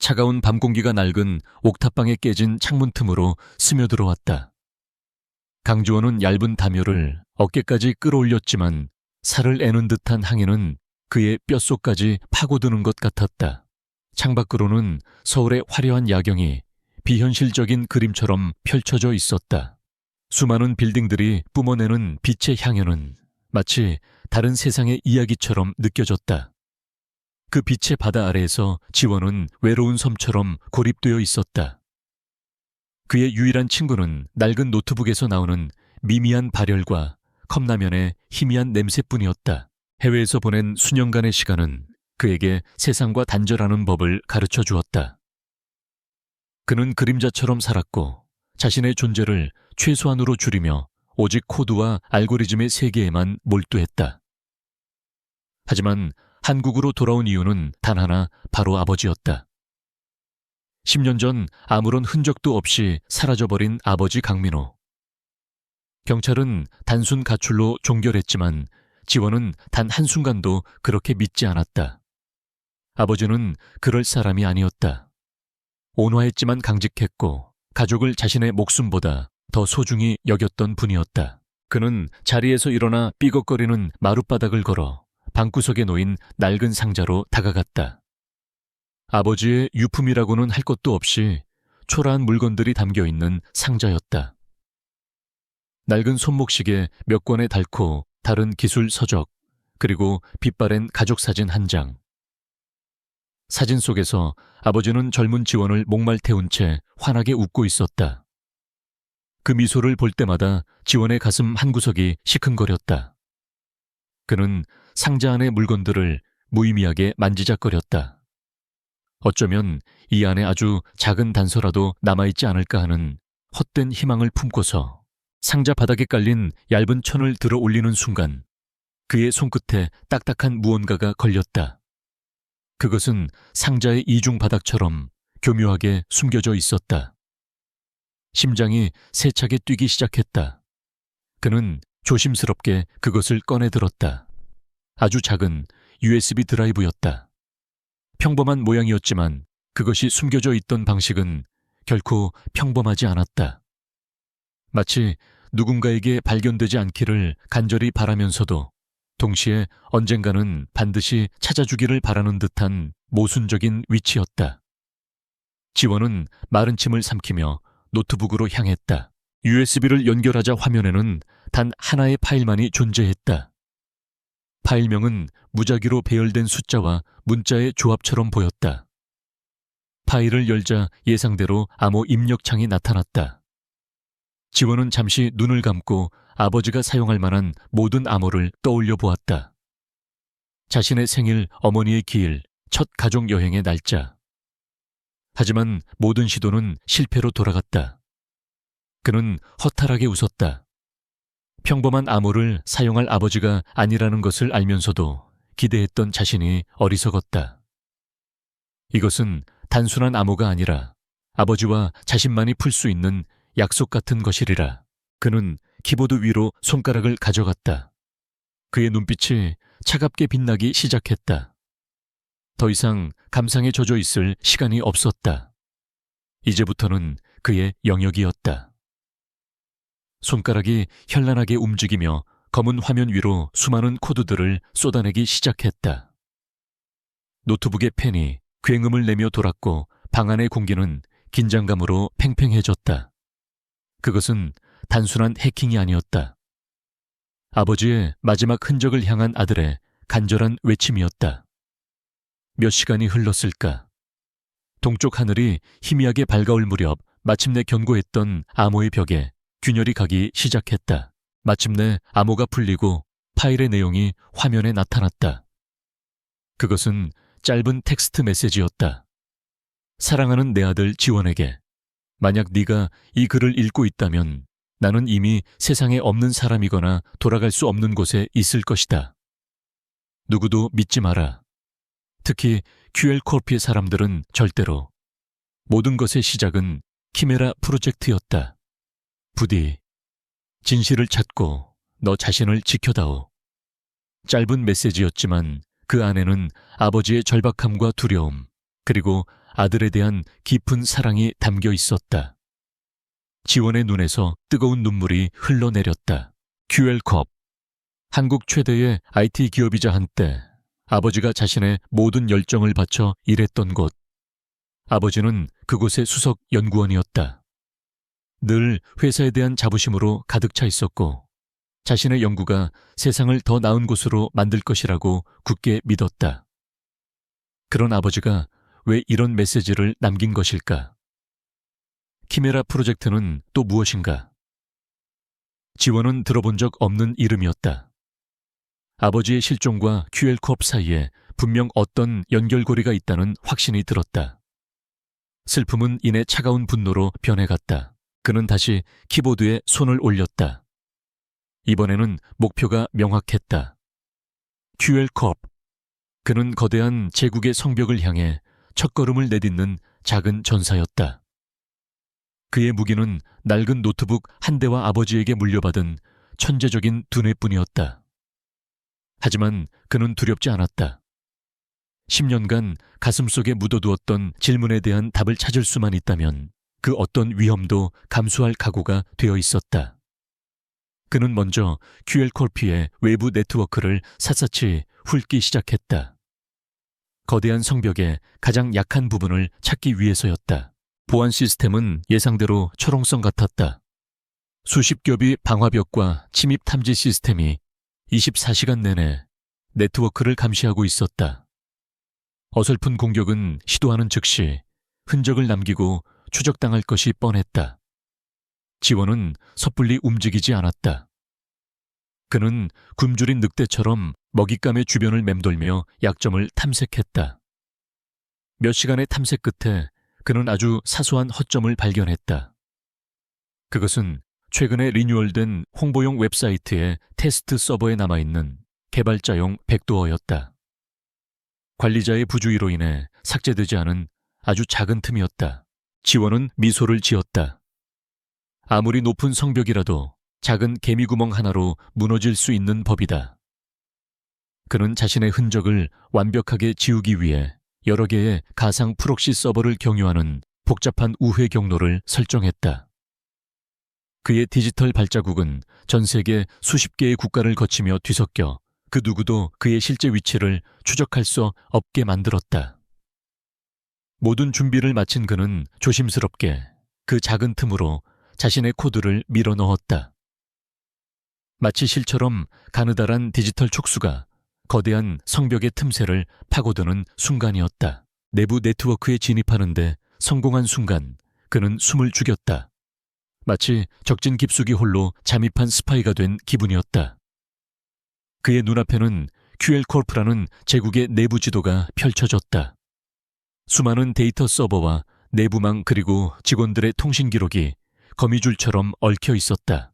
차가운 밤 공기가 낡은 옥탑방에 깨진 창문 틈으로 스며들어왔다. 강주원은 얇은 담요를 어깨까지 끌어올렸지만 살을 애는 듯한 항해는 그의 뼛속까지 파고드는 것 같았다. 창밖으로는 서울의 화려한 야경이 비현실적인 그림처럼 펼쳐져 있었다. 수많은 빌딩들이 뿜어내는 빛의 향연은 마치 다른 세상의 이야기처럼 느껴졌다. 그 빛의 바다 아래에서 지원은 외로운 섬처럼 고립되어 있었다. 그의 유일한 친구는 낡은 노트북에서 나오는 미미한 발열과 컵라면의 희미한 냄새뿐이었다. 해외에서 보낸 수년간의 시간은 그에게 세상과 단절하는 법을 가르쳐 주었다. 그는 그림자처럼 살았고 자신의 존재를 최소한으로 줄이며 오직 코드와 알고리즘의 세계에만 몰두했다. 하지만 한국으로 돌아온 이유는 단 하나, 바로 아버지였다. 10년 전 아무런 흔적도 없이 사라져버린 아버지 강민호. 경찰은 단순 가출로 종결했지만 지원은 단 한순간도 그렇게 믿지 않았다. 아버지는 그럴 사람이 아니었다. 온화했지만 강직했고 가족을 자신의 목숨보다 더 소중히 여겼던 분이었다. 그는 자리에서 일어나 삐걱거리는 마룻바닥을 걸어 방구석에 놓인 낡은 상자로 다가갔다. 아버지의 유품이라고는 할 것도 없이 초라한 물건들이 담겨있는 상자였다. 낡은 손목시계 몇 권의 닳고 다른 기술 서적, 그리고 빛바랜 가족사진 한 장. 사진 속에서 아버지는 젊은 지원을 목말 태운 채 환하게 웃고 있었다. 그 미소를 볼 때마다 지원의 가슴 한구석이 시큰거렸다. 그는 상자 안의 물건들을 무의미하게 만지작거렸다. 어쩌면 이 안에 아주 작은 단서라도 남아있지 않을까 하는 헛된 희망을 품고서 상자 바닥에 깔린 얇은 천을 들어 올리는 순간 그의 손끝에 딱딱한 무언가가 걸렸다. 그것은 상자의 이중 바닥처럼 교묘하게 숨겨져 있었다. 심장이 세차게 뛰기 시작했다. 그는 조심스럽게 그것을 꺼내 들었다. 아주 작은 USB 드라이브였다. 평범한 모양이었지만 그것이 숨겨져 있던 방식은 결코 평범하지 않았다. 마치 누군가에게 발견되지 않기를 간절히 바라면서도 동시에 언젠가는 반드시 찾아주기를 바라는 듯한 모순적인 위치였다. 지원은 마른 침을 삼키며 노트북으로 향했다. USB를 연결하자 화면에는 단 하나의 파일만이 존재했다. 파일명은 무작위로 배열된 숫자와 문자의 조합처럼 보였다. 파일을 열자 예상대로 암호 입력창이 나타났다. 지원은 잠시 눈을 감고 아버지가 사용할 만한 모든 암호를 떠올려 보았다. 자신의 생일, 어머니의 기일, 첫 가족 여행의 날짜. 하지만 모든 시도는 실패로 돌아갔다. 그는 허탈하게 웃었다. 평범한 암호를 사용할 아버지가 아니라는 것을 알면서도 기대했던 자신이 어리석었다. 이것은 단순한 암호가 아니라 아버지와 자신만이 풀 수 있는 약속 같은 것이리라. 그는 키보드 위로 손가락을 가져갔다. 그의 눈빛이 차갑게 빛나기 시작했다. 더 이상 감상에 젖어 있을 시간이 없었다. 이제부터는 그의 영역이었다. 손가락이 현란하게 움직이며 검은 화면 위로 수많은 코드들을 쏟아내기 시작했다. 노트북의 펜이 굉음을 내며 돌았고 방 안의 공기는 긴장감으로 팽팽해졌다. 그것은 단순한 해킹이 아니었다. 아버지의 마지막 흔적을 향한 아들의 간절한 외침이었다. 몇 시간이 흘렀을까? 동쪽 하늘이 희미하게 밝아올 무렵 마침내 견고했던 암호의 벽에 균열이 가기 시작했다. 마침내 암호가 풀리고 파일의 내용이 화면에 나타났다. 그것은 짧은 텍스트 메시지였다. 사랑하는 내 아들 지원에게, 만약 네가 이 글을 읽고 있다면 나는 이미 세상에 없는 사람이거나 돌아갈 수 없는 곳에 있을 것이다. 누구도 믿지 마라. 특히 QL코르피의 사람들은 절대로. 모든 것의 시작은 키메라 프로젝트였다. 부디 진실을 찾고 너 자신을 지켜다오. 짧은 메시지였지만 그 안에는 아버지의 절박함과 두려움, 그리고 아들에 대한 깊은 사랑이 담겨 있었다. 지원의 눈에서 뜨거운 눈물이 흘러내렸다. QL컵. 한국 최대의 IT 기업이자 한때 아버지가 자신의 모든 열정을 바쳐 일했던 곳. 아버지는 그곳의 수석 연구원이었다. 늘 회사에 대한 자부심으로 가득 차 있었고 자신의 연구가 세상을 더 나은 곳으로 만들 것이라고 굳게 믿었다. 그런 아버지가 왜 이런 메시지를 남긴 것일까? 키메라 프로젝트는 또 무엇인가? 지원은 들어본 적 없는 이름이었다. 아버지의 실종과 QL컵 사이에 분명 어떤 연결고리가 있다는 확신이 들었다. 슬픔은 이내 차가운 분노로 변해갔다. 그는 다시 키보드에 손을 올렸다. 이번에는 목표가 명확했다. QL컵. 그는 거대한 제국의 성벽을 향해 첫걸음을 내딛는 작은 전사였다. 그의 무기는 낡은 노트북 한 대와 아버지에게 물려받은 천재적인 두뇌뿐이었다. 하지만 그는 두렵지 않았다. 10년간 가슴속에 묻어두었던 질문에 대한 답을 찾을 수만 있다면 그 어떤 위험도 감수할 각오가 되어 있었다. 그는 먼저 QL콜피의 외부 네트워크를 샅샅이 훑기 시작했다. 거대한 성벽의 가장 약한 부분을 찾기 위해서였다. 보안 시스템은 예상대로 철옹성 같았다. 수십 겹의 방화벽과 침입 탐지 시스템이 24시간 내내 네트워크를 감시하고 있었다. 어설픈 공격은 시도하는 즉시 흔적을 남기고 추적당할 것이 뻔했다. 지원은 섣불리 움직이지 않았다. 그는 굶주린 늑대처럼 먹잇감의 주변을 맴돌며 약점을 탐색했다. 몇 시간의 탐색 끝에 그는 아주 사소한 허점을 발견했다. 그것은 최근에 리뉴얼된 홍보용 웹사이트의 테스트 서버에 남아있는 개발자용 백도어였다. 관리자의 부주의로 인해 삭제되지 않은 아주 작은 틈이었다. 지원은 미소를 지었다. 아무리 높은 성벽이라도 작은 개미구멍 하나로 무너질 수 있는 법이다. 그는 자신의 흔적을 완벽하게 지우기 위해 여러 개의 가상 프록시 서버를 경유하는 복잡한 우회 경로를 설정했다. 그의 디지털 발자국은 전 세계 수십 개의 국가를 거치며 뒤섞여 그 누구도 그의 실제 위치를 추적할 수 없게 만들었다. 모든 준비를 마친 그는 조심스럽게 그 작은 틈으로 자신의 코드를 밀어 넣었다. 마치 실처럼 가느다란 디지털 촉수가 거대한 성벽의 틈새를 파고드는 순간이었다. 내부 네트워크에 진입하는데 성공한 순간 그는 숨을 죽였다. 마치 적진 깊숙이 홀로 잠입한 스파이가 된 기분이었다. 그의 눈앞에는 QL콜프라는 제국의 내부 지도가 펼쳐졌다. 수많은 데이터 서버와 내부망 그리고 직원들의 통신 기록이 거미줄처럼 얽혀 있었다.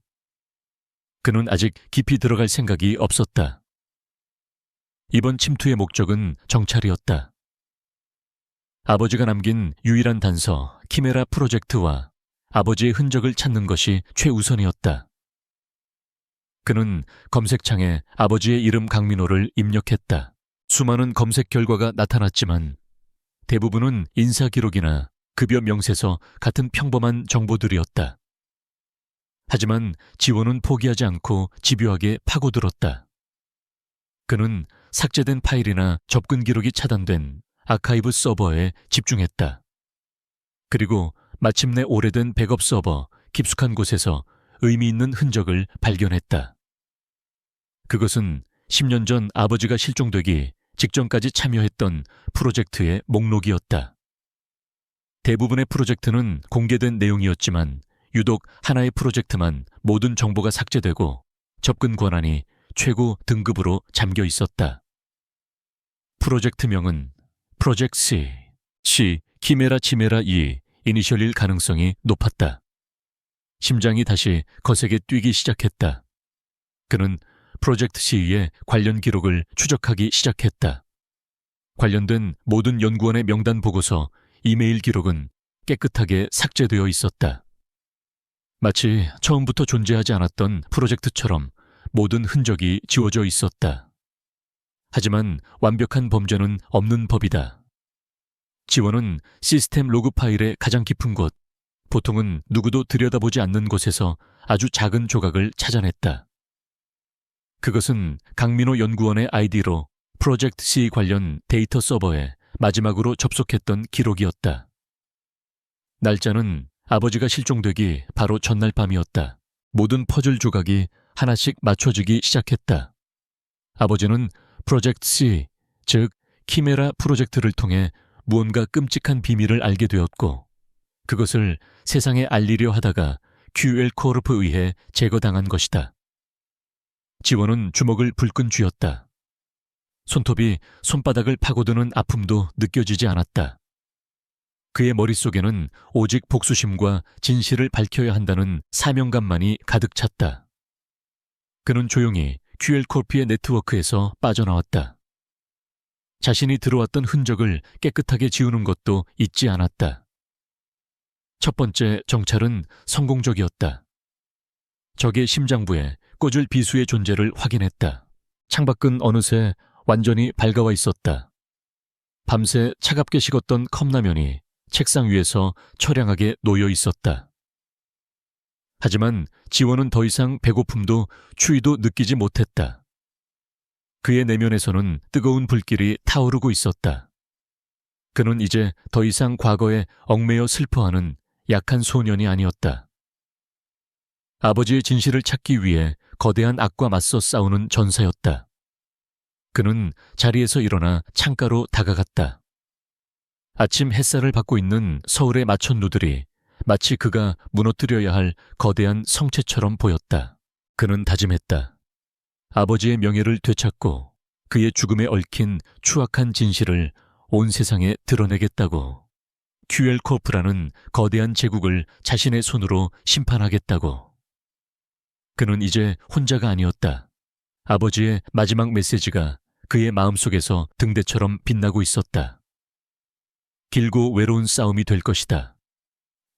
그는 아직 깊이 들어갈 생각이 없었다. 이번 침투의 목적은 정찰이었다. 아버지가 남긴 유일한 단서 키메라 프로젝트와 아버지의 흔적을 찾는 것이 최우선이었다. 그는 검색창에 아버지의 이름 강민호를 입력했다. 수많은 검색 결과가 나타났지만 대부분은 인사 기록이나 급여 명세서 같은 평범한 정보들이었다. 하지만 지원은 포기하지 않고 집요하게 파고들었다. 그는 삭제된 파일이나 접근 기록이 차단된 아카이브 서버에 집중했다. 그리고 마침내 오래된 백업 서버 깊숙한 곳에서 의미 있는 흔적을 발견했다. 그것은 10년 전 아버지가 실종되기 직전까지 참여했던 프로젝트의 목록이었다. 대부분의 프로젝트는 공개된 내용이었지만 유독 하나의 프로젝트만 모든 정보가 삭제되고 접근 권한이 최고 등급으로 잠겨 있었다. 프로젝트명은 프로젝트 C, 키메라 치메라 2, 이니셜일 가능성이 높았다. 심장이 다시 거세게 뛰기 시작했다. 그는 프로젝트 C의 관련 기록을 추적하기 시작했다. 관련된 모든 연구원의 명단 보고서, 이메일 기록은 깨끗하게 삭제되어 있었다. 마치 처음부터 존재하지 않았던 프로젝트처럼 모든 흔적이 지워져 있었다. 하지만 완벽한 범죄는 없는 법이다. 지원은 시스템 로그 파일의 가장 깊은 곳, 보통은 누구도 들여다보지 않는 곳에서 아주 작은 조각을 찾아냈다. 그것은 강민호 연구원의 아이디로 프로젝트 C 관련 데이터 서버에 마지막으로 접속했던 기록이었다. 날짜는 아버지가 실종되기 바로 전날 밤이었다. 모든 퍼즐 조각이 하나씩 맞춰지기 시작했다. 아버지는 프로젝트 C, 즉 키메라 프로젝트를 통해 무언가 끔찍한 비밀을 알게 되었고 그것을 세상에 알리려 하다가 QL 코르프에 의해 제거당한 것이다. 지원은 주먹을 불끈 쥐었다. 손톱이 손바닥을 파고드는 아픔도 느껴지지 않았다. 그의 머릿속에는 오직 복수심과 진실을 밝혀야 한다는 사명감만이 가득 찼다. 그는 조용히 QL 코르프의 네트워크에서 빠져나왔다. 자신이 들어왔던 흔적을 깨끗하게 지우는 것도 잊지 않았다. 첫 번째 정찰은 성공적이었다. 적의 심장부에 꽂을 비수의 존재를 확인했다. 창밖은 어느새 완전히 밝아와 있었다. 밤새 차갑게 식었던 컵라면이 책상 위에서 처량하게 놓여 있었다. 하지만 지원은 더 이상 배고픔도 추위도 느끼지 못했다. 그의 내면에서는 뜨거운 불길이 타오르고 있었다. 그는 이제 더 이상 과거에 얽매여 슬퍼하는 약한 소년이 아니었다. 아버지의 진실을 찾기 위해 거대한 악과 맞서 싸우는 전사였다. 그는 자리에서 일어나 창가로 다가갔다. 아침 햇살을 받고 있는 서울의 마천루들이 마치 그가 무너뜨려야 할 거대한 성체처럼 보였다. 그는 다짐했다. 아버지의 명예를 되찾고 그의 죽음에 얽힌 추악한 진실을 온 세상에 드러내겠다고. QL 코르프라는 거대한 제국을 자신의 손으로 심판하겠다고. 그는 이제 혼자가 아니었다. 아버지의 마지막 메시지가 그의 마음속에서 등대처럼 빛나고 있었다. 길고 외로운 싸움이 될 것이다.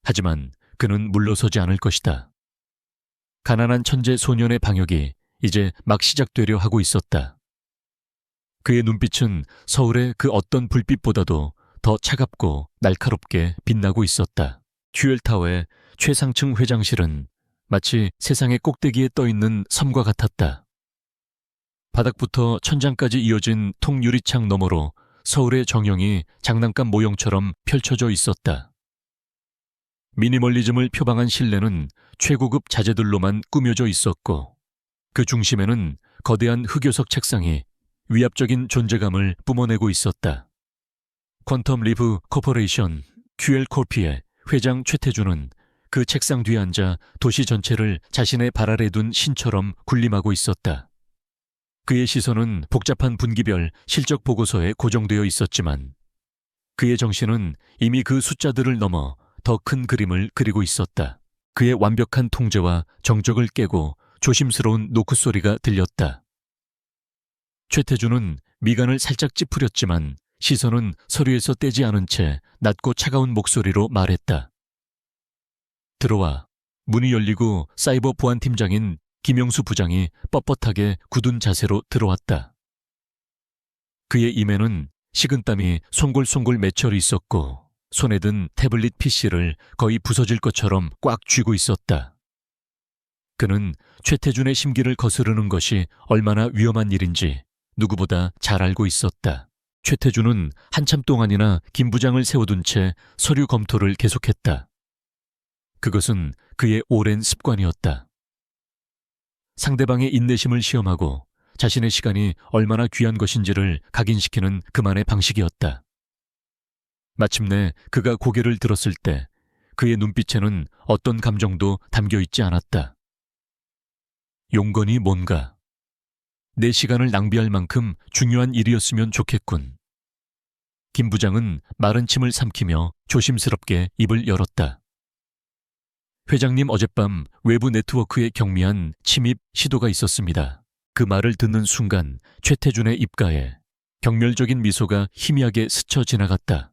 하지만 그는 물러서지 않을 것이다. 가난한 천재 소년의 방역이 이제 막 시작되려 하고 있었다. 그의 눈빛은 서울의 그 어떤 불빛보다도 더 차갑고 날카롭게 빛나고 있었다. QL타워의 최상층 회장실은 마치 세상의 꼭대기에 떠있는 섬과 같았다. 바닥부터 천장까지 이어진 통유리창 너머로 서울의 정형이 장난감 모형처럼 펼쳐져 있었다. 미니멀리즘을 표방한 실내는 최고급 자재들로만 꾸며져 있었고 그 중심에는 거대한 흑요석 책상이 위압적인 존재감을 뿜어내고 있었다. 퀀텀 리브 코퍼레이션 QL 코르프의 회장 최태준은 그 책상 뒤에 앉아 도시 전체를 자신의 발 아래 둔 신처럼 군림하고 있었다. 그의 시선은 복잡한 분기별 실적 보고서에 고정되어 있었지만 그의 정신은 이미 그 숫자들을 넘어 더 큰 그림을 그리고 있었다. 그의 완벽한 통제와 정적을 깨고 조심스러운 노크 소리가 들렸다. 최태준은 미간을 살짝 찌푸렸지만 시선은 서류에서 떼지 않은 채 낮고 차가운 목소리로 말했다. 들어와. 문이 열리고 사이버 보안팀장인 김영수 부장이 뻣뻣하게 굳은 자세로 들어왔다. 그의 임에는 식은땀이 송골송골 맺혀져 있었고 손에 든 태블릿 PC를 거의 부서질 것처럼 꽉 쥐고 있었다. 그는 최태준의 심기를 거스르는 것이 얼마나 위험한 일인지 누구보다 잘 알고 있었다. 최태준은 한참 동안이나 김 부장을 세워둔 채 서류 검토를 계속했다. 그것은 그의 오랜 습관이었다. 상대방의 인내심을 시험하고 자신의 시간이 얼마나 귀한 것인지를 각인시키는 그만의 방식이었다. 마침내 그가 고개를 들었을 때 그의 눈빛에는 어떤 감정도 담겨 있지 않았다. 용건이 뭔가. 내 시간을 낭비할 만큼 중요한 일이었으면 좋겠군. 김 부장은 마른 침을 삼키며 조심스럽게 입을 열었다. 회장님, 어젯밤 외부 네트워크에 경미한 침입 시도가 있었습니다. 그 말을 듣는 순간 최태준의 입가에 경멸적인 미소가 희미하게 스쳐 지나갔다.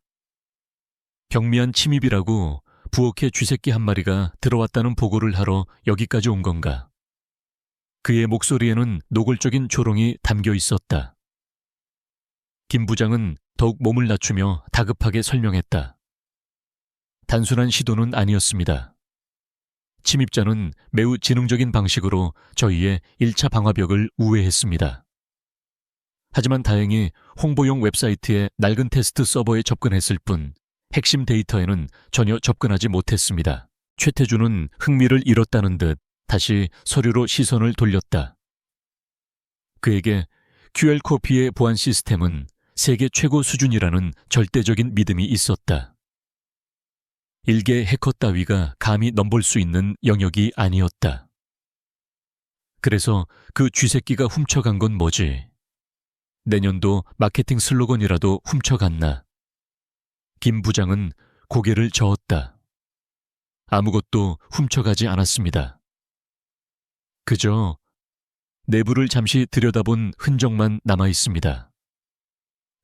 경미한 침입이라고 부엌에 쥐새끼 한 마리가 들어왔다는 보고를 하러 여기까지 온 건가? 그의 목소리에는 노골적인 조롱이 담겨 있었다. 김 부장은 더욱 몸을 낮추며 다급하게 설명했다. 단순한 시도는 아니었습니다. 침입자는 매우 지능적인 방식으로 저희의 1차 방화벽을 우회했습니다. 하지만 다행히 홍보용 웹사이트의 낡은 테스트 서버에 접근했을 뿐 핵심 데이터에는 전혀 접근하지 못했습니다. 최태준은 흥미를 잃었다는 듯 다시 서류로 시선을 돌렸다. 그에게 QL코피의 보안 시스템은 세계 최고 수준이라는 절대적인 믿음이 있었다. 일개 해커 따위가 감히 넘볼 수 있는 영역이 아니었다. 그래서 그 쥐새끼가 훔쳐간 건 뭐지? 내년도 마케팅 슬로건이라도 훔쳐갔나? 김 부장은 고개를 저었다. 아무것도 훔쳐가지 않았습니다. 그저 내부를 잠시 들여다본 흔적만 남아 있습니다.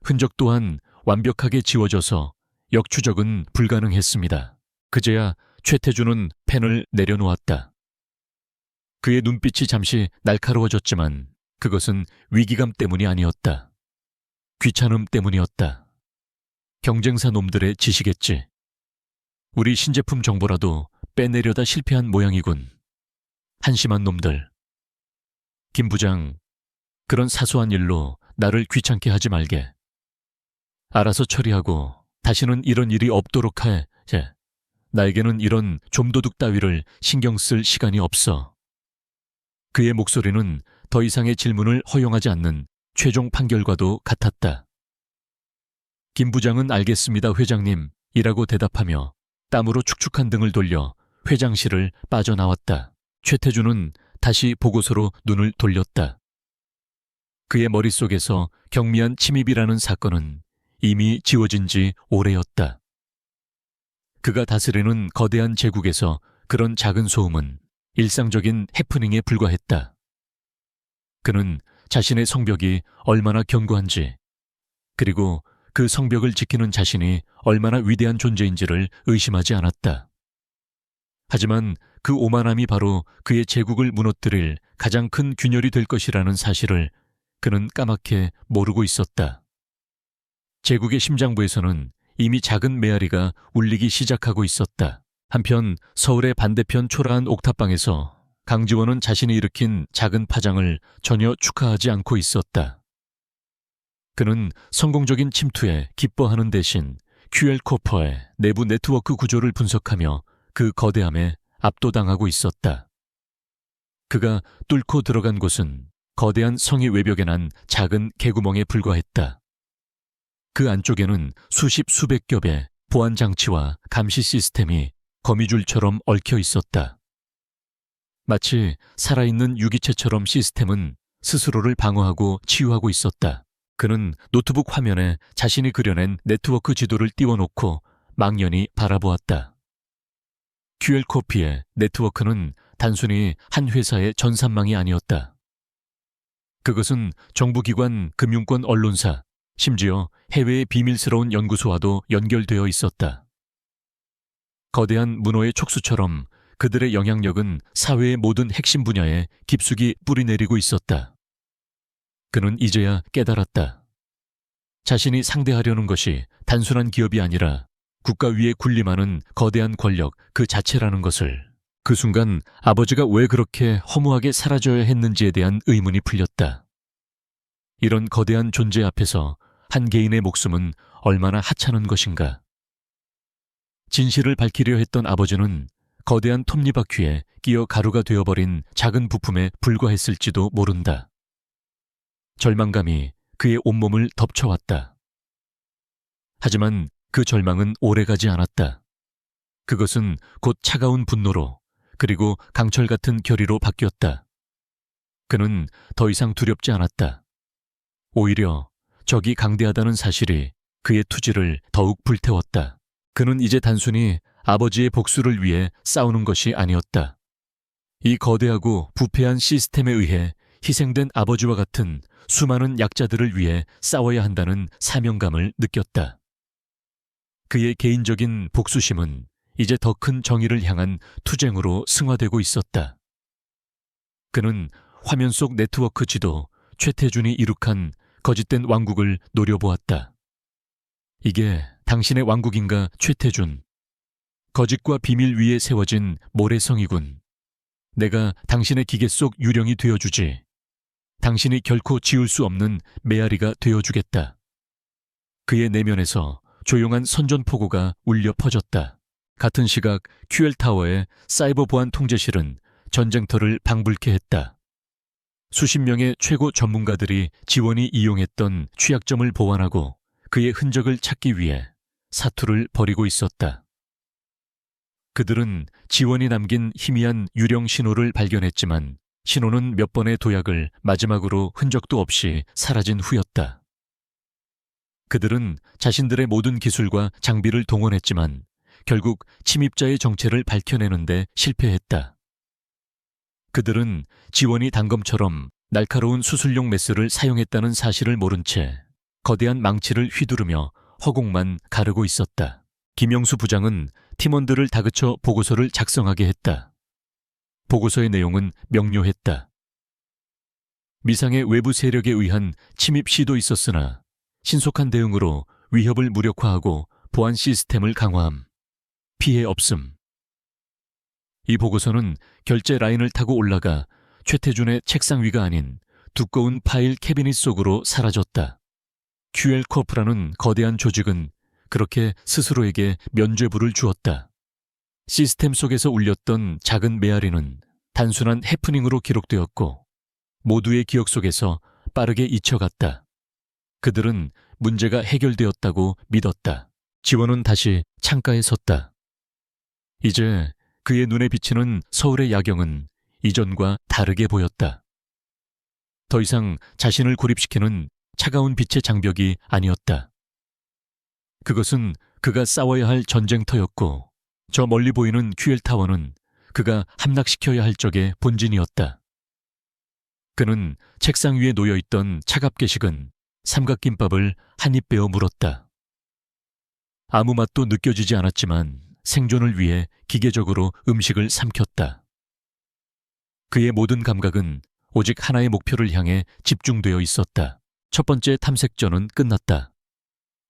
흔적 또한 완벽하게 지워져서 역추적은 불가능했습니다. 그제야 최태준은 펜을 내려놓았다. 그의 눈빛이 잠시 날카로워졌지만 그것은 위기감 때문이 아니었다. 귀찮음 때문이었다. 경쟁사 놈들의 짓이겠지. 우리 신제품 정보라도 빼내려다 실패한 모양이군. 한심한 놈들. 김 부장, 그런 사소한 일로 나를 귀찮게 하지 말게. 알아서 처리하고 다시는 이런 일이 없도록 해. 나에게는 이런 좀도둑 따위를 신경 쓸 시간이 없어. 그의 목소리는 더 이상의 질문을 허용하지 않는 최종 판결과도 같았다. 김 부장은 알겠습니다, 회장님, 이라고 대답하며 땀으로 축축한 등을 돌려 회장실을 빠져나왔다. 최태준은 다시 보고서로 눈을 돌렸다. 그의 머릿속에서 경미한 침입이라는 사건은 이미 지워진 지 오래였다. 그가 다스리는 거대한 제국에서 그런 작은 소음은 일상적인 해프닝에 불과했다. 그는 자신의 성벽이 얼마나 견고한지, 그리고 그 성벽을 지키는 자신이 얼마나 위대한 존재인지를 의심하지 않았다. 하지만 그 오만함이 바로 그의 제국을 무너뜨릴 가장 큰 균열이 될 것이라는 사실을 그는 까맣게 모르고 있었다. 제국의 심장부에서는 이미 작은 메아리가 울리기 시작하고 있었다. 한편 서울의 반대편 초라한 옥탑방에서 강지원은 자신이 일으킨 작은 파장을 전혀 축하하지 않고 있었다. 그는 성공적인 침투에 기뻐하는 대신 QL코퍼의 내부 네트워크 구조를 분석하며 그 거대함에 압도당하고 있었다. 그가 뚫고 들어간 곳은 거대한 성의 외벽에 난 작은 개구멍에 불과했다. 그 안쪽에는 수십 수백 겹의 보안 장치와 감시 시스템이 거미줄처럼 얽혀 있었다. 마치 살아있는 유기체처럼 시스템은 스스로를 방어하고 치유하고 있었다. 그는 노트북 화면에 자신이 그려낸 네트워크 지도를 띄워놓고 막연히 바라보았다. QL코피의 네트워크는 단순히 한 회사의 전산망이 아니었다. 그것은 정부기관, 금융권, 언론사, 심지어 해외의 비밀스러운 연구소와도 연결되어 있었다. 거대한 문어의 촉수처럼 그들의 영향력은 사회의 모든 핵심 분야에 깊숙이 뿌리내리고 있었다. 그는 이제야 깨달았다. 자신이 상대하려는 것이 단순한 기업이 아니라 국가 위에 군림하는 거대한 권력 그 자체라는 것을. 그 순간 아버지가 왜 그렇게 허무하게 사라져야 했는지에 대한 의문이 풀렸다. 이런 거대한 존재 앞에서 한 개인의 목숨은 얼마나 하찮은 것인가. 진실을 밝히려 했던 아버지는 거대한 톱니바퀴에 끼어 가루가 되어버린 작은 부품에 불과했을지도 모른다. 절망감이 그의 온몸을 덮쳐왔다. 하지만 그 절망은 오래가지 않았다. 그것은 곧 차가운 분노로 그리고 강철 같은 결의로 바뀌었다. 그는 더 이상 두렵지 않았다. 오히려 적이 강대하다는 사실이 그의 투지를 더욱 불태웠다. 그는 이제 단순히 아버지의 복수를 위해 싸우는 것이 아니었다. 이 거대하고 부패한 시스템에 의해 희생된 아버지와 같은 수많은 약자들을 위해 싸워야 한다는 사명감을 느꼈다. 그의 개인적인 복수심은 이제 더 큰 정의를 향한 투쟁으로 승화되고 있었다. 그는 화면 속 네트워크 지도 최태준이 이룩한 거짓된 왕국을 노려보았다. 이게 당신의 왕국인가, 최태준. 거짓과 비밀 위에 세워진 모래성이군. 내가 당신의 기계 속 유령이 되어주지. 당신이 결코 지울 수 없는 메아리가 되어주겠다. 그의 내면에서 조용한 선전포고가 울려 퍼졌다. 같은 시각 QL타워의 사이버 보안 통제실은 전쟁터를 방불케 했다. 수십 명의 최고 전문가들이 지원이 이용했던 취약점을 보완하고 그의 흔적을 찾기 위해 사투를 벌이고 있었다. 그들은 지원이 남긴 희미한 유령 신호를 발견했지만 신호는 몇 번의 도약을 마지막으로 흔적도 없이 사라진 후였다. 그들은 자신들의 모든 기술과 장비를 동원했지만 결국 침입자의 정체를 밝혀내는데 실패했다. 그들은 지원이 단검처럼 날카로운 수술용 메스를 사용했다는 사실을 모른 채 거대한 망치를 휘두르며 허공만 가르고 있었다. 김영수 부장은 팀원들을 다그쳐 보고서를 작성하게 했다. 보고서의 내용은 명료했다. 미상의 외부 세력에 의한 침입 시도 있었으나 신속한 대응으로 위협을 무력화하고 보안 시스템을 강화함. 피해 없음. 이 보고서는 결제 라인을 타고 올라가 최태준의 책상 위가 아닌 두꺼운 파일 캐비닛 속으로 사라졌다. QL코프라는 거대한 조직은 그렇게 스스로에게 면죄부를 주었다. 시스템 속에서 울렸던 작은 메아리는 단순한 해프닝으로 기록되었고 모두의 기억 속에서 빠르게 잊혀갔다. 그들은 문제가 해결되었다고 믿었다. 지원은 다시 창가에 섰다. 이제 그의 눈에 비치는 서울의 야경은 이전과 다르게 보였다. 더 이상 자신을 고립시키는 차가운 빛의 장벽이 아니었다. 그것은 그가 싸워야 할 전쟁터였고 저 멀리 보이는 QL타워는 그가 함락시켜야 할 적의 본진이었다. 그는 책상 위에 놓여있던 차갑게 식은 삼각김밥을 한 입 베어 물었다. 아무 맛도 느껴지지 않았지만 생존을 위해 기계적으로 음식을 삼켰다. 그의 모든 감각은 오직 하나의 목표를 향해 집중되어 있었다. 첫 번째 탐색전은 끝났다.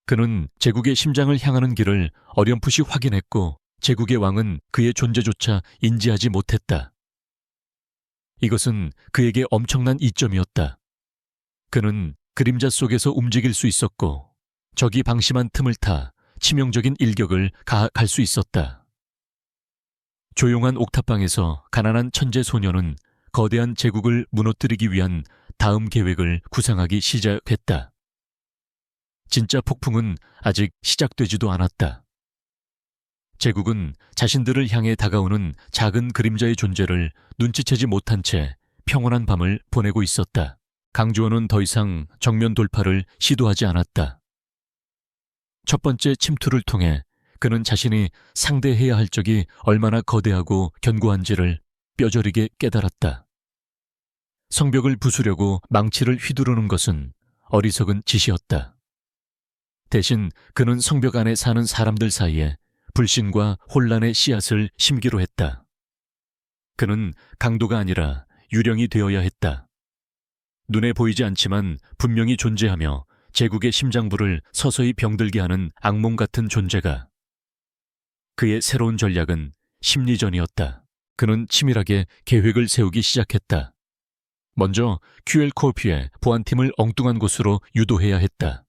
그는 제국의 심장을 향하는 길을 어렴풋이 확인했고 제국의 왕은 그의 존재조차 인지하지 못했다. 이것은 그에게 엄청난 이점이었다. 그는 그림자 속에서 움직일 수 있었고 적이 방심한 틈을 타 치명적인 일격을 가할 수 있었다. 조용한 옥탑방에서 가난한 천재 소녀는 거대한 제국을 무너뜨리기 위한 다음 계획을 구상하기 시작했다. 진짜 폭풍은 아직 시작되지도 않았다. 제국은 자신들을 향해 다가오는 작은 그림자의 존재를 눈치채지 못한 채 평온한 밤을 보내고 있었다. 강주원은 더 이상 정면 돌파를 시도하지 않았다. 첫 번째 침투를 통해 그는 자신이 상대해야 할 적이 얼마나 거대하고 견고한지를 뼈저리게 깨달았다. 성벽을 부수려고 망치를 휘두르는 것은 어리석은 짓이었다. 대신 그는 성벽 안에 사는 사람들 사이에 불신과 혼란의 씨앗을 심기로 했다. 그는 강도가 아니라 유령이 되어야 했다. 눈에 보이지 않지만 분명히 존재하며 제국의 심장부를 서서히 병들게 하는 악몽 같은 존재가. 그의 새로운 전략은 심리전이었다. 그는 치밀하게 계획을 세우기 시작했다. 먼저 QL코프의 보안팀을 엉뚱한 곳으로 유도해야 했다.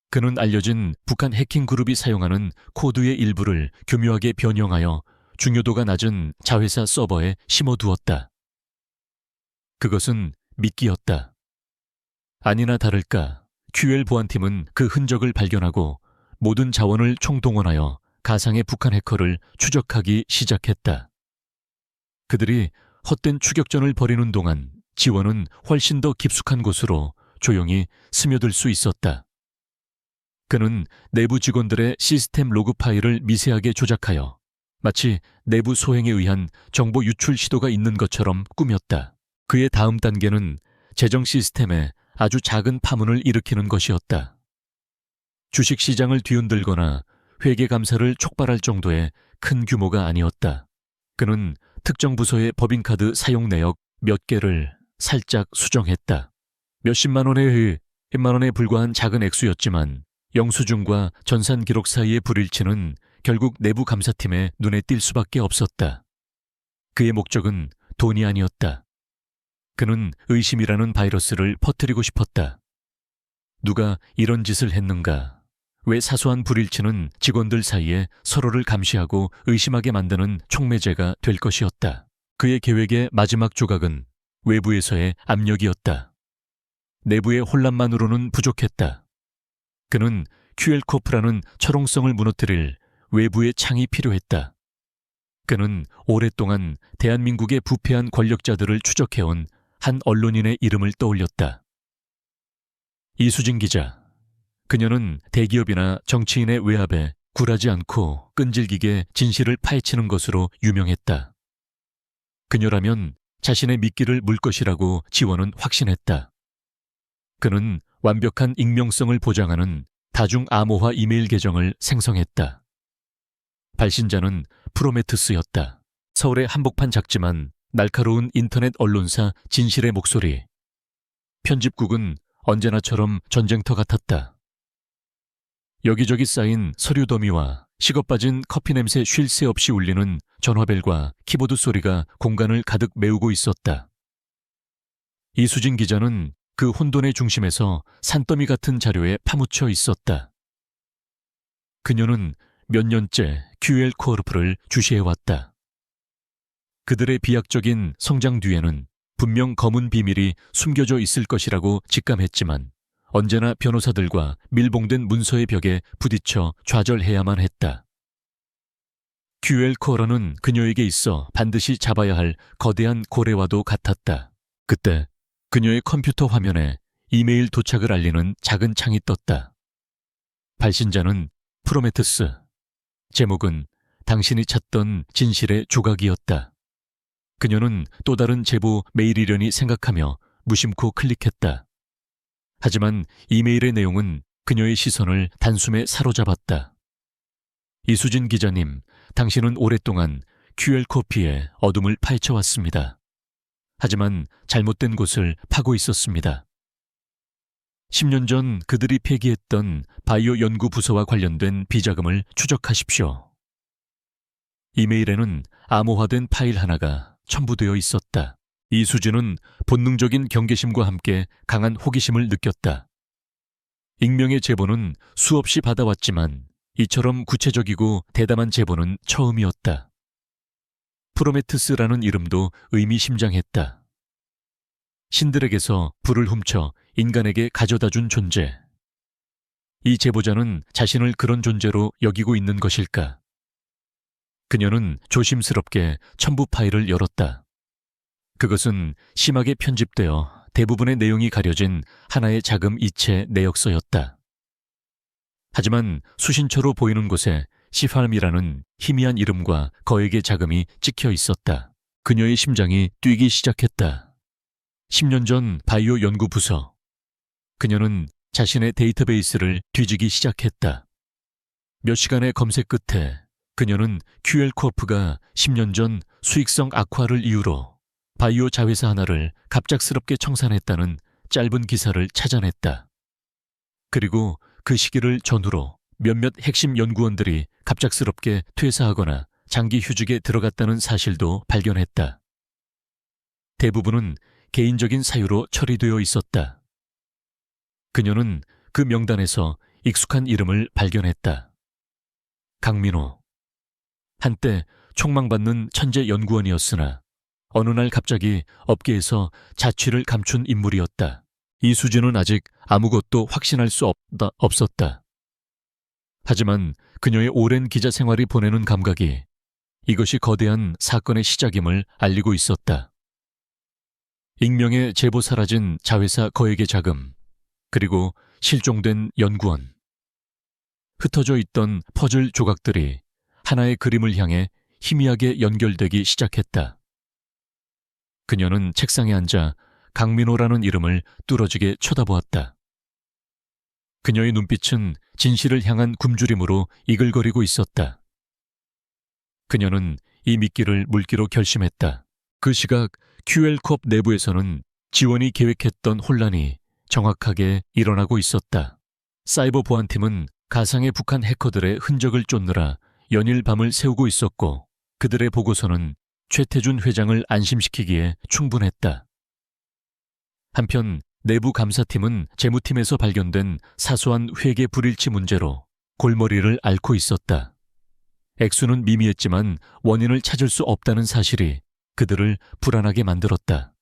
그는 알려진 북한 해킹 그룹이 사용하는 코드의 일부를 교묘하게 변형하여 중요도가 낮은 자회사 서버에 심어두었다. 그것은 미끼였다. 아니나 다를까 QL 보안팀은 그 흔적을 발견하고 모든 자원을 총동원하여 가상의 북한 해커를 추적하기 시작했다. 그들이 헛된 추격전을 벌이는 동안 지원은 훨씬 더 깊숙한 곳으로 조용히 스며들 수 있었다. 그는 내부 직원들의 시스템 로그 파일을 미세하게 조작하여 마치 내부 소행에 의한 정보 유출 시도가 있는 것처럼 꾸몄다. 그의 다음 단계는 재정 시스템에 아주 작은 파문을 일으키는 것이었다. 주식시장을 뒤흔들거나 회계감사를 촉발할 정도의 큰 규모가 아니었다. 그는 특정 부서의 법인카드 사용 내역 몇 개를 살짝 수정했다. 몇십만 원에 불과한 작은 액수였지만 영수증과 전산 기록 사이의 불일치는 결국 내부 감사팀의 눈에 띌 수밖에 없었다. 그의 목적은 돈이 아니었다. 그는 의심이라는 바이러스를 퍼뜨리고 싶었다. 누가 이런 짓을 했는가? 왜 사소한 불일치는 직원들 사이에 서로를 감시하고 의심하게 만드는 촉매제가 될 것이었다. 그의 계획의 마지막 조각은 외부에서의 압력이었다. 내부의 혼란만으로는 부족했다. 그는 QL코프라는 철옹성을 무너뜨릴 외부의 창이 필요했다. 그는 오랫동안 대한민국의 부패한 권력자들을 추적해온 한 언론인의 이름을 떠올렸다. 이수진 기자. 그녀는 대기업이나 정치인의 외압에 굴하지 않고 끈질기게 진실을 파헤치는 것으로 유명했다. 그녀라면 자신의 미끼를 물 것이라고 지원은 확신했다. 그는 완벽한 익명성을 보장하는 다중 암호화 이메일 계정을 생성했다. 발신자는 프로메트스였다. 서울의 한복판 작지만 날카로운 인터넷 언론사 진실의 목소리. 편집국은 언제나처럼 전쟁터 같았다. 여기저기 쌓인 서류 더미와 식어빠진 커피 냄새 쉴 새 없이 울리는 전화벨과 키보드 소리가 공간을 가득 메우고 있었다. 이수진 기자는 그 혼돈의 중심에서 산더미 같은 자료에 파묻혀 있었다. 그녀는 몇 년째 QL코르프를 주시해왔다. 그들의 비약적인 성장 뒤에는 분명 검은 비밀이 숨겨져 있을 것이라고 직감했지만 언제나 변호사들과 밀봉된 문서의 벽에 부딪혀 좌절해야만 했다. QL코어는 그녀에게 있어 반드시 잡아야 할 거대한 고래와도 같았다. 그때 그녀의 컴퓨터 화면에 이메일 도착을 알리는 작은 창이 떴다. 발신자는 프로메테스. 제목은 당신이 찾던 진실의 조각이었다. 그녀는 또 다른 제보 메일이려니 생각하며 무심코 클릭했다. 하지만 이메일의 내용은 그녀의 시선을 단숨에 사로잡았다. 이수진 기자님, 당신은 오랫동안 QL코피의 어둠을 파헤쳐왔습니다. 하지만 잘못된 곳을 파고 있었습니다. 10년 전 그들이 폐기했던 바이오 연구 부서와 관련된 비자금을 추적하십시오. 이메일에는 암호화된 파일 하나가 첨부되어 있었다. 이수진은 본능적인 경계심과 함께 강한 호기심을 느꼈다. 익명의 제보는 수없이 받아왔지만 이처럼 구체적이고 대담한 제보는 처음이었다. 프로메테스라는 이름도 의미심장했다. 신들에게서 불을 훔쳐 인간에게 가져다준 존재. 이 제보자는 자신을 그런 존재로 여기고 있는 것일까? 그녀는 조심스럽게 첨부 파일을 열었다. 그것은 심하게 편집되어 대부분의 내용이 가려진 하나의 자금 이체 내역서였다. 하지만 수신처로 보이는 곳에 시팔미라는 희미한 이름과 거액의 자금이 찍혀 있었다. 그녀의 심장이 뛰기 시작했다. 10년 전 바이오 연구 부서. 그녀는 자신의 데이터베이스를 뒤지기 시작했다. 몇 시간의 검색 끝에 그녀는 QL코프가 10년 전 수익성 악화를 이유로 바이오 자회사 하나를 갑작스럽게 청산했다는 짧은 기사를 찾아냈다. 그리고 그 시기를 전후로 몇몇 핵심 연구원들이 갑작스럽게 퇴사하거나 장기 휴직에 들어갔다는 사실도 발견했다. 대부분은 개인적인 사유로 처리되어 있었다. 그녀는 그 명단에서 익숙한 이름을 발견했다. 강민호. 한때 촉망받는 천재 연구원이었으나 어느 날 갑자기 업계에서 자취를 감춘 인물이었다. 이수진은 아직 아무것도 확신할 수 없었다. 하지만 그녀의 오랜 기자 생활이 보내는 감각이 이것이 거대한 사건의 시작임을 알리고 있었다. 익명의 제보 사라진 자회사 거액의 자금, 그리고 실종된 연구원. 흩어져 있던 퍼즐 조각들이 하나의 그림을 향해 희미하게 연결되기 시작했다. 그녀는 책상에 앉아 강민호라는 이름을 뚫어지게 쳐다보았다. 그녀의 눈빛은 진실을 향한 굶주림으로 이글거리고 있었다. 그녀는 이 미끼를 물기로 결심했다. 그 시각 QL콥 내부에서는 지원이 계획했던 혼란이 정확하게 일어나고 있었다. 사이버 보안팀은 가상의 북한 해커들의 흔적을 쫓느라 연일 밤을 새우고 있었고 그들의 보고서는 최태준 회장을 안심시키기에 충분했다. 한편 내부 감사팀은 재무팀에서 발견된 사소한 회계 불일치 문제로 골머리를 앓고 있었다. 액수는 미미했지만 원인을 찾을 수 없다는 사실이 그들을 불안하게 만들었다.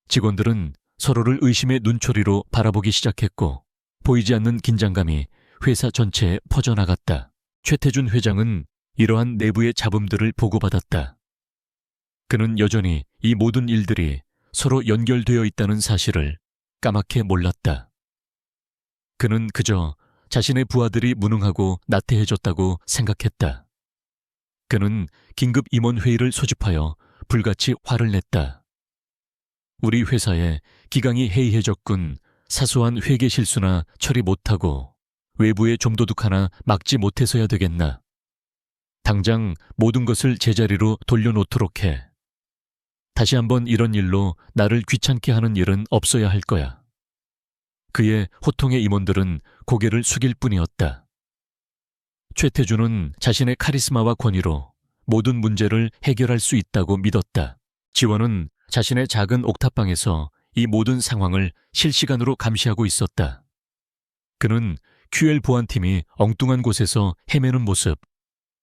직원들은 서로를 의심의 눈초리로 바라보기 시작했고 보이지 않는 긴장감이 회사 전체에 퍼져나갔다. 최태준 회장은 이러한 내부의 잡음들을 보고받았다. 그는 여전히 이 모든 일들이 서로 연결되어 있다는 사실을 까맣게 몰랐다. 그는 그저 자신의 부하들이 무능하고 나태해졌다고 생각했다. 그는 긴급 임원회의를 소집하여 불같이 화를 냈다. 우리 회사에 기강이 해이해졌군. 사소한 회계 실수나 처리 못하고 외부의 좀도둑 하나 막지 못해서야 되겠나. 당장 모든 것을 제자리로 돌려놓도록 해. 다시 한번 이런 일로 나를 귀찮게 하는 일은 없어야 할 거야. 그의 호통의 임원들은 고개를 숙일 뿐이었다. 최태준은 자신의 카리스마와 권위로 모든 문제를 해결할 수 있다고 믿었다. 지원은 자신의 작은 옥탑방에서 이 모든 상황을 실시간으로 감시하고 있었다. 그는 QL 보안팀이 엉뚱한 곳에서 헤매는 모습,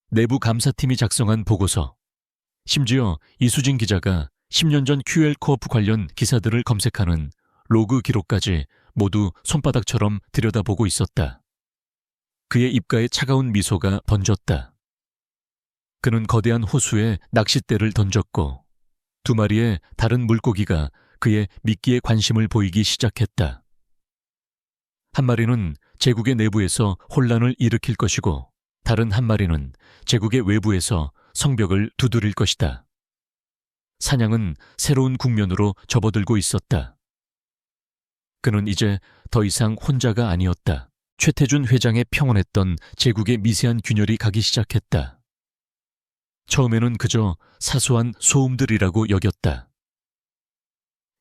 내부 감사팀이 작성한 보고서, 심지어 이수진 기자가 10년 전 QL 코어프 관련 기사들을 검색하는 로그 기록까지 모두 손바닥처럼 들여다보고 있었다. 그의 입가에 차가운 미소가 번졌다. 그는 거대한 호수에 낚싯대를 던졌고 2마리의 다른 물고기가 그의 미끼에 관심을 보이기 시작했다. 한 마리는 제국의 내부에서 혼란을 일으킬 것이고 다른 한 마리는 제국의 외부에서 성벽을 두드릴 것이다. 사냥은 새로운 국면으로 접어들고 있었다. 그는 이제 더 이상 혼자가 아니었다. 최태준 회장의 평온했던 제국의 미세한 균열이 가기 시작했다. 처음에는 그저 사소한 소음들이라고 여겼다.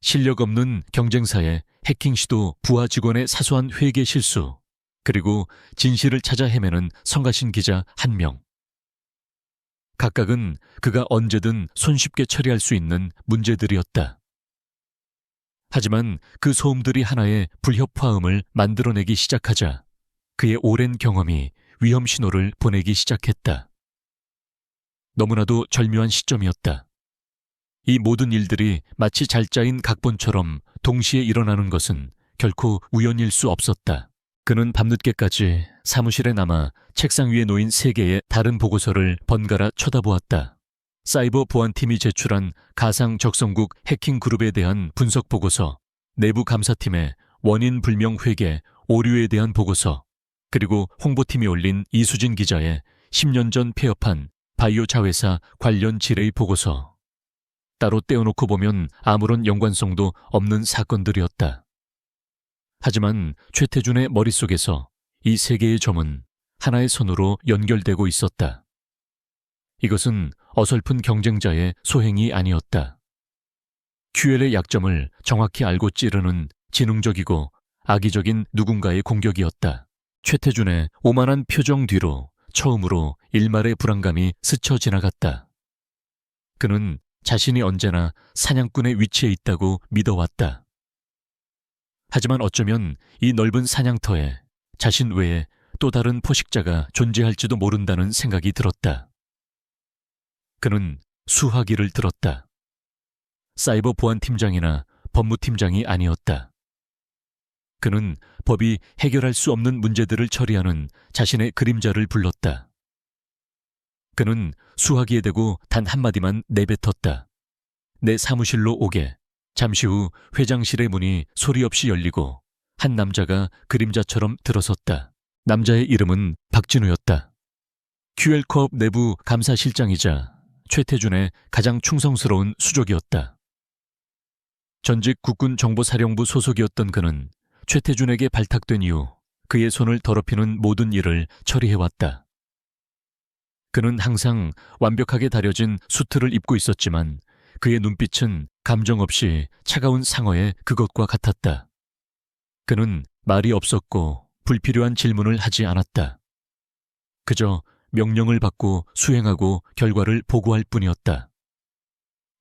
실력 없는 경쟁사의 해킹 시도, 부하 직원의 사소한 회계 실수, 그리고 진실을 찾아 헤매는 성가신 기자 1명. 각각은 그가 언제든 손쉽게 처리할 수 있는 문제들이었다. 하지만 그 소음들이 하나의 불협화음을 만들어내기 시작하자 그의 오랜 경험이 위험 신호를 보내기 시작했다. 너무나도 절묘한 시점이었다. 이 모든 일들이 마치 잘 짜인 각본처럼 동시에 일어나는 것은 결코 우연일 수 없었다. 그는 밤늦게까지 사무실에 남아 책상 위에 놓인 3개의 다른 보고서를 번갈아 쳐다보았다. 사이버 보안팀이 제출한 가상 적성국 해킹 그룹에 대한 분석 보고서, 내부 감사팀의 원인 불명 회계, 오류에 대한 보고서, 그리고 홍보팀이 올린 이수진 기자의 10년 전 폐업한 바이오 자회사 관련 지뢰의 보고서. 따로 떼어놓고 보면 아무런 연관성도 없는 사건들이었다. 하지만 최태준의 머릿속에서 이 3개의 점은 하나의 선으로 연결되고 있었다. 이것은 어설픈 경쟁자의 소행이 아니었다. QL의 약점을 정확히 알고 찌르는 지능적이고 악의적인 누군가의 공격이었다. 최태준의 오만한 표정 뒤로 처음으로 일말의 불안감이 스쳐 지나갔다. 그는 자신이 언제나 사냥꾼의 위치에 있다고 믿어왔다. 하지만 어쩌면 이 넓은 사냥터에 자신 외에 또 다른 포식자가 존재할지도 모른다는 생각이 들었다. 그는 수화기를 들었다. 사이버 보안팀장이나 법무팀장이 아니었다. 그는 법이 해결할 수 없는 문제들을 처리하는 자신의 그림자를 불렀다. 그는 수화기에 대고 단 한마디만 내뱉었다. 내 사무실로 오게. 잠시 후 회장실의 문이 소리 없이 열리고 한 남자가 그림자처럼 들어섰다. 남자의 이름은 박진우였다. QL코업 내부 감사실장이자 최태준의 가장 충성스러운 수족이었다. 전직 국군정보사령부 소속이었던 그는 최태준에게 발탁된 이후 그의 손을 더럽히는 모든 일을 처리해왔다. 그는 항상 완벽하게 다려진 수트를 입고 있었지만 그의 눈빛은 감정 없이 차가운 상어의 그것과 같았다. 그는 말이 없었고 불필요한 질문을 하지 않았다. 그저 명령을 받고 수행하고 결과를 보고할 뿐이었다.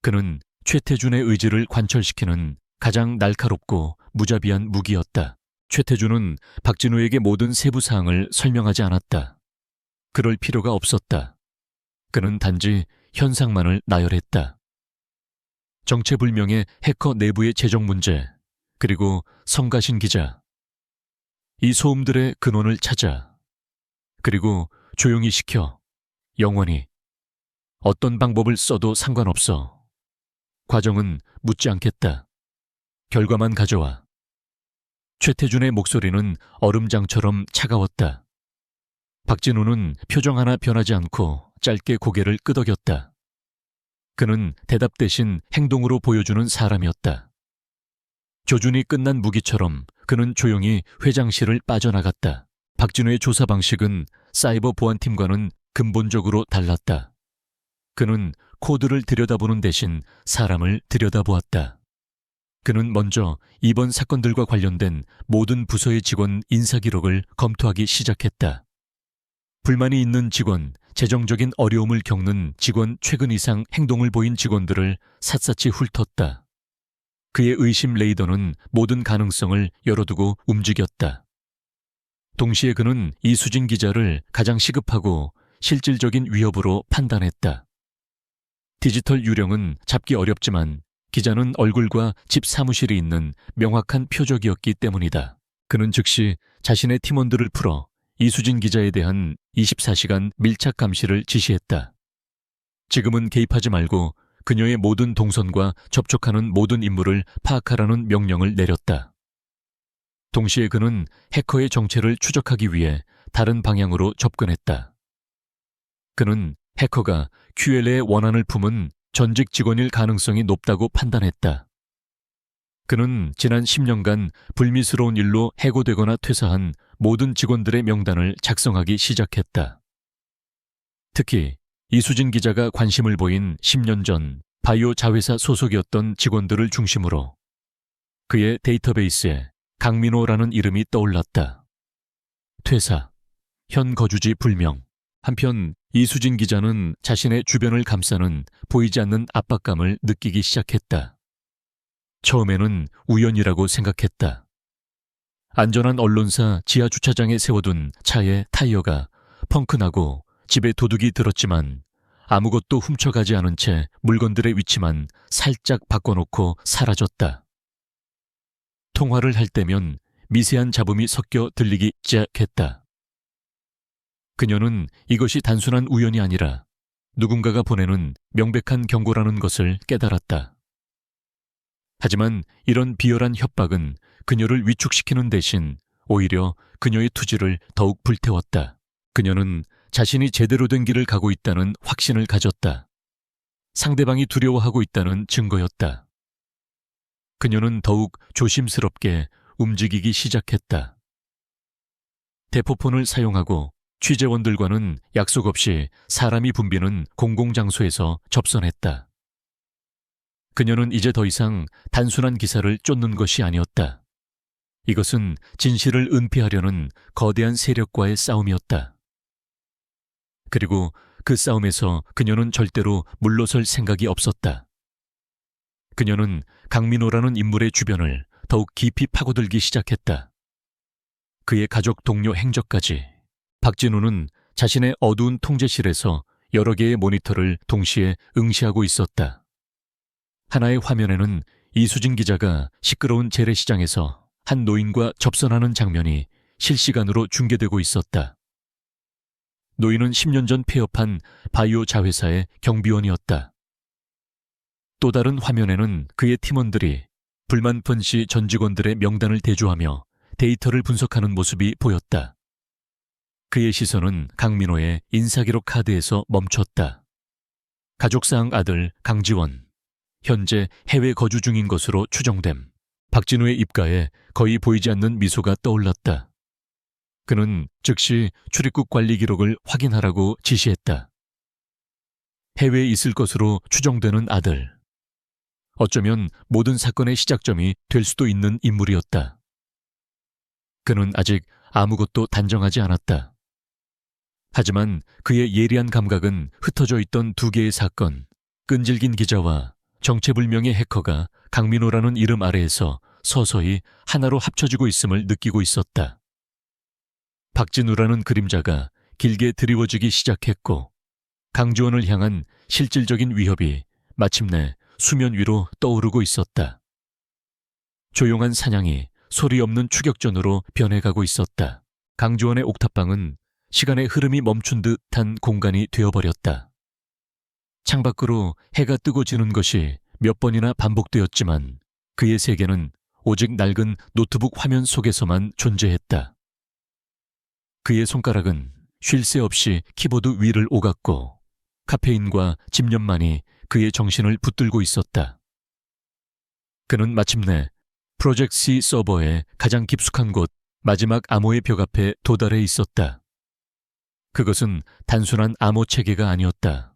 그는 최태준의 의지를 관철시키는 가장 날카롭고 무자비한 무기였다. 최태준은 박진우에게 모든 세부 사항을 설명하지 않았다. 그럴 필요가 없었다. 그는 단지 현상만을 나열했다. 정체불명의 해커 내부의 재정 문제, 그리고 성가신 기자. 이 소음들의 근원을 찾아, 그리고 조용히 시켜, 영원히. 어떤 방법을 써도 상관없어. 과정은 묻지 않겠다. 결과만 가져와. 최태준의 목소리는 얼음장처럼 차가웠다. 박진우는 표정 하나 변하지 않고 짧게 고개를 끄덕였다. 그는 대답 대신 행동으로 보여주는 사람이었다. 조준이 끝난 무기처럼 그는 조용히 회장실을 빠져나갔다. 박진우의 조사 방식은 사이버 보안팀과는 근본적으로 달랐다. 그는 코드를 들여다보는 대신 사람을 들여다보았다. 그는 먼저 이번 사건들과 관련된 모든 부서의 직원 인사기록을 검토하기 시작했다. 불만이 있는 직원, 재정적인 어려움을 겪는 직원, 최근 이상 행동을 보인 직원들을 샅샅이 훑었다. 그의 의심 레이더는 모든 가능성을 열어두고 움직였다. 동시에 그는 이수진 기자를 가장 시급하고 실질적인 위협으로 판단했다. 디지털 유령은 잡기 어렵지만 기자는 얼굴과 집 사무실이 있는 명확한 표적이었기 때문이다. 그는 즉시 자신의 팀원들을 풀어 이수진 기자에 대한 24시간 밀착 감시를 지시했다. 지금은 개입하지 말고 그녀의 모든 동선과 접촉하는 모든 인물을 파악하라는 명령을 내렸다. 동시에 그는 해커의 정체를 추적하기 위해 다른 방향으로 접근했다. 그는 해커가 QL의 원한을 품은 전직 직원일 가능성이 높다고 판단했다. 그는 지난 10년간 불미스러운 일로 해고되거나 퇴사한 모든 직원들의 명단을 작성하기 시작했다. 특히 이수진 기자가 관심을 보인 10년 전 바이오 자회사 소속이었던 직원들을 중심으로 그의 데이터베이스에 강민호라는 이름이 떠올랐다. 퇴사, 현 거주지 불명. 한편 이수진 기자는 자신의 주변을 감싸는 보이지 않는 압박감을 느끼기 시작했다. 처음에는 우연이라고 생각했다. 안전한 언론사 지하 주차장에 세워둔 차의 타이어가 펑크나고 집에 도둑이 들었지만 아무것도 훔쳐가지 않은 채 물건들의 위치만 살짝 바꿔놓고 사라졌다. 통화를 할 때면 미세한 잡음이 섞여 들리기 시작했다. 그녀는 이것이 단순한 우연이 아니라 누군가가 보내는 명백한 경고라는 것을 깨달았다. 하지만 이런 비열한 협박은 그녀를 위축시키는 대신 오히려 그녀의 투지를 더욱 불태웠다. 그녀는 자신이 제대로 된 길을 가고 있다는 확신을 가졌다. 상대방이 두려워하고 있다는 증거였다. 그녀는 더욱 조심스럽게 움직이기 시작했다. 대포폰을 사용하고 취재원들과는 약속 없이 사람이 붐비는 공공장소에서 접선했다. 그녀는 이제 더 이상 단순한 기사를 쫓는 것이 아니었다. 이것은 진실을 은폐하려는 거대한 세력과의 싸움이었다. 그리고 그 싸움에서 그녀는 절대로 물러설 생각이 없었다. 그녀는 강민호라는 인물의 주변을 더욱 깊이 파고들기 시작했다. 그의 가족 동료 행적까지. 박진우는 자신의 어두운 통제실에서 여러 개의 모니터를 동시에 응시하고 있었다. 하나의 화면에는 이수진 기자가 시끄러운 재래시장에서 한 노인과 접선하는 장면이 실시간으로 중계되고 있었다. 노인은 10년 전 폐업한 바이오 자회사의 경비원이었다. 또 다른 화면에는 그의 팀원들이 불만 분시 전 직원들의 명단을 대조하며 데이터를 분석하는 모습이 보였다. 그의 시선은 강민호의 인사기록 카드에서 멈췄다. 가족사항 아들 강지원, 현재 해외 거주 중인 것으로 추정됨. 박진우의 입가에 거의 보이지 않는 미소가 떠올랐다. 그는 즉시 출입국 관리 기록을 확인하라고 지시했다. 해외에 있을 것으로 추정되는 아들. 어쩌면 모든 사건의 시작점이 될 수도 있는 인물이었다. 그는 아직 아무것도 단정하지 않았다. 하지만 그의 예리한 감각은 흩어져 있던 두 개의 사건, 끈질긴 기자와 정체불명의 해커가 강민호라는 이름 아래에서 서서히 하나로 합쳐지고 있음을 느끼고 있었다. 박진우라는 그림자가 길게 드리워지기 시작했고 강지원을 향한 실질적인 위협이 마침내 수면 위로 떠오르고 있었다. 조용한 사냥이 소리 없는 추격전으로 변해가고 있었다. 강지원의 옥탑방은 시간의 흐름이 멈춘 듯한 공간이 되어버렸다. 창밖으로 해가 뜨고 지는 것이 몇 번이나 반복되었지만 그의 세계는 오직 낡은 노트북 화면 속에서만 존재했다. 그의 손가락은 쉴 새 없이 키보드 위를 오갔고 카페인과 집념만이 그의 정신을 붙들고 있었다. 그는 마침내 프로젝트 C 서버의 가장 깊숙한 곳 마지막 암호의 벽 앞에 도달해 있었다. 그것은 단순한 암호 체계가 아니었다.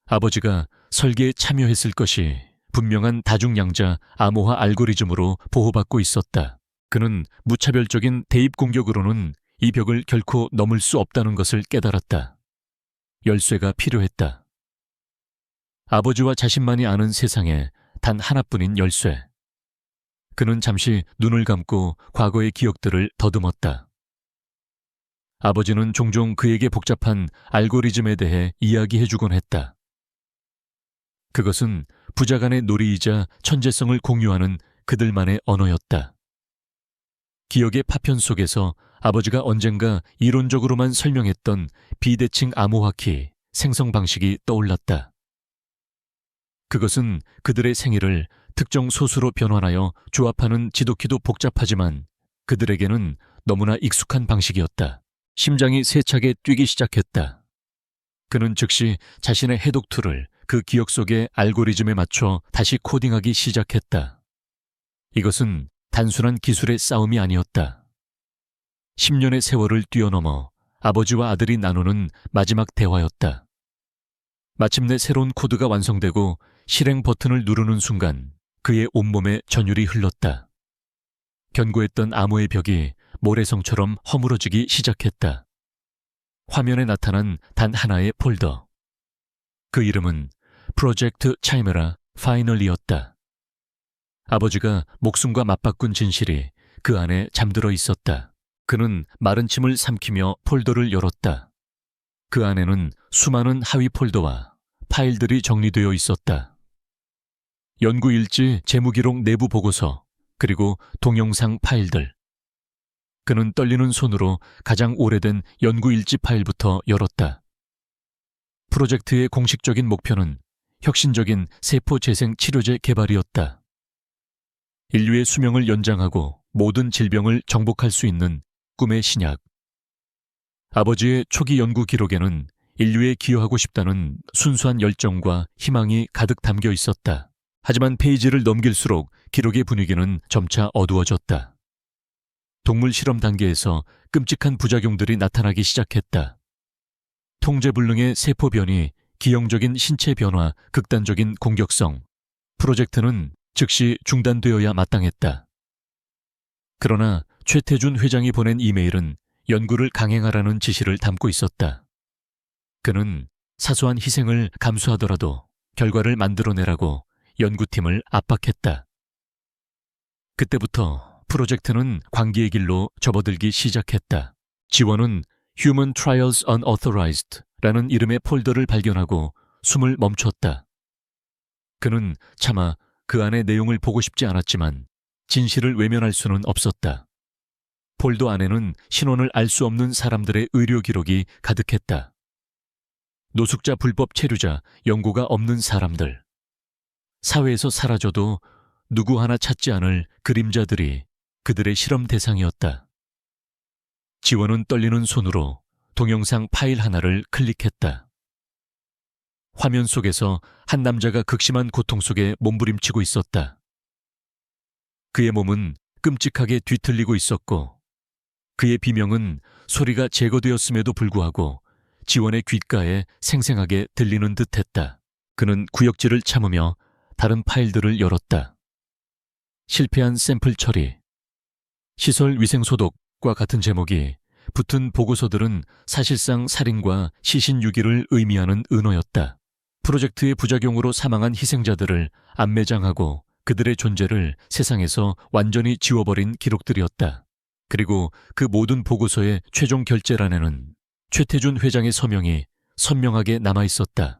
아버지가 설계에 참여했을 것이 분명한 다중양자 암호화 알고리즘으로 보호받고 있었다. 그는 무차별적인 대입 공격으로는 이 벽을 결코 넘을 수 없다는 것을 깨달았다. 열쇠가 필요했다. 아버지와 자신만이 아는 세상에 단 하나뿐인 열쇠. 그는 잠시 눈을 감고 과거의 기억들을 더듬었다. 아버지는 종종 그에게 복잡한 알고리즘에 대해 이야기해주곤 했다. 그것은 부자 간의 놀이이자 천재성을 공유하는 그들만의 언어였다. 기억의 파편 속에서 아버지가 언젠가 이론적으로만 설명했던 비대칭 암호화키 생성 방식이 떠올랐다. 그것은 그들의 생일을 특정 소수로 변환하여 조합하는 지독히도 복잡하지만 그들에게는 너무나 익숙한 방식이었다. 심장이 세차게 뛰기 시작했다. 그는 즉시 자신의 해독툴을 그 기억 속의 알고리즘에 맞춰 다시 코딩하기 시작했다. 이것은 단순한 기술의 싸움이 아니었다. 10년의 세월을 뛰어넘어 아버지와 아들이 나누는 마지막 대화였다. 마침내 새로운 코드가 완성되고 실행 버튼을 누르는 순간 그의 온몸에 전율이 흘렀다. 견고했던 암호의 벽이 모래성처럼 허물어지기 시작했다. 화면에 나타난 단 하나의 폴더. 그 이름은 프로젝트 차이메라 파이널이었다. 아버지가 목숨과 맞바꾼 진실이 그 안에 잠들어 있었다. 그는 마른 침을 삼키며 폴더를 열었다. 그 안에는 수많은 하위 폴더와 파일들이 정리되어 있었다. 연구일지, 재무기록 내부 보고서, 그리고 동영상 파일들. 그는 떨리는 손으로 가장 오래된 연구일지 파일부터 열었다. 프로젝트의 공식적인 목표는 혁신적인 세포재생 치료제 개발이었다. 인류의 수명을 연장하고 모든 질병을 정복할 수 있는 꿈의 신약. 아버지의 초기 연구 기록에는 인류에 기여하고 싶다는 순수한 열정과 희망이 가득 담겨 있었다. 하지만 페이지를 넘길수록 기록의 분위기는 점차 어두워졌다. 동물 실험 단계에서 끔찍한 부작용들이 나타나기 시작했다. 통제불능의 세포 변이, 기형적인 신체 변화, 극단적인 공격성. 프로젝트는 즉시 중단되어야 마땅했다. 그러나 최태준 회장이 보낸 이메일은 연구를 강행하라는 지시를 담고 있었다. 그는 사소한 희생을 감수하더라도 결과를 만들어내라고 연구팀을 압박했다. 그때부터 프로젝트는 광기의 길로 접어들기 시작했다. 지원은 Human Trials Unauthorized라는 이름의 폴더를 발견하고 숨을 멈췄다. 그는 차마 그 안의 내용을 보고 싶지 않았지만 진실을 외면할 수는 없었다. 폴더 안에는 신원을 알 수 없는 사람들의 의료 기록이 가득했다. 노숙자, 불법 체류자, 연고가 없는 사람들. 사회에서 사라져도 누구 하나 찾지 않을 그림자들이 그들의 실험 대상이었다. 지원은 떨리는 손으로 동영상 파일 하나를 클릭했다. 화면 속에서 한 남자가 극심한 고통 속에 몸부림치고 있었다. 그의 몸은 끔찍하게 뒤틀리고 있었고 그의 비명은 소리가 제거되었음에도 불구하고 지원의 귓가에 생생하게 들리는 듯했다. 그는 구역질을 참으며 다른 파일들을 열었다. 실패한 샘플 처리, 시설 위생 소독과 같은 제목이 붙은 보고서들은 사실상 살인과 시신유기를 의미하는 은어였다. 프로젝트의 부작용으로 사망한 희생자들을 안매장하고 그들의 존재를 세상에서 완전히 지워버린 기록들이었다. 그리고 그 모든 보고서의 최종 결재란에는 최태준 회장의 서명이 선명하게 남아있었다.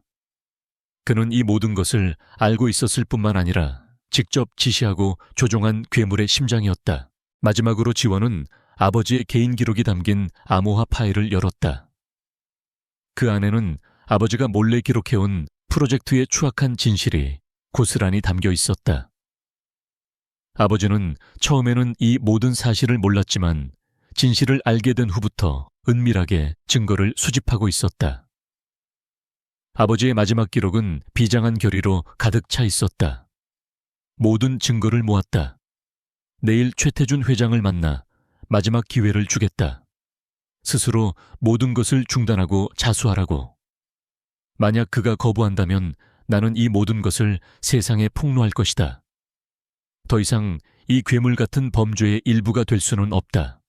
그는 이 모든 것을 알고 있었을 뿐만 아니라 직접 지시하고 조종한 괴물의 심장이었다. 마지막으로 지원은 아버지의 개인 기록이 담긴 암호화 파일을 열었다. 그 안에는 아버지가 몰래 기록해온 프로젝트의 추악한 진실이 고스란히 담겨 있었다. 아버지는 처음에는 이 모든 사실을 몰랐지만 진실을 알게 된 후부터 은밀하게 증거를 수집하고 있었다. 아버지의 마지막 기록은 비장한 결의로 가득 차 있었다. 모든 증거를 모았다. 내일 최태준 회장을 만나 마지막 기회를 주겠다. 스스로 모든 것을 중단하고 자수하라고. 만약 그가 거부한다면 나는 이 모든 것을 세상에 폭로할 것이다. 더 이상 이 괴물 같은 범죄의 일부가 될 수는 없다.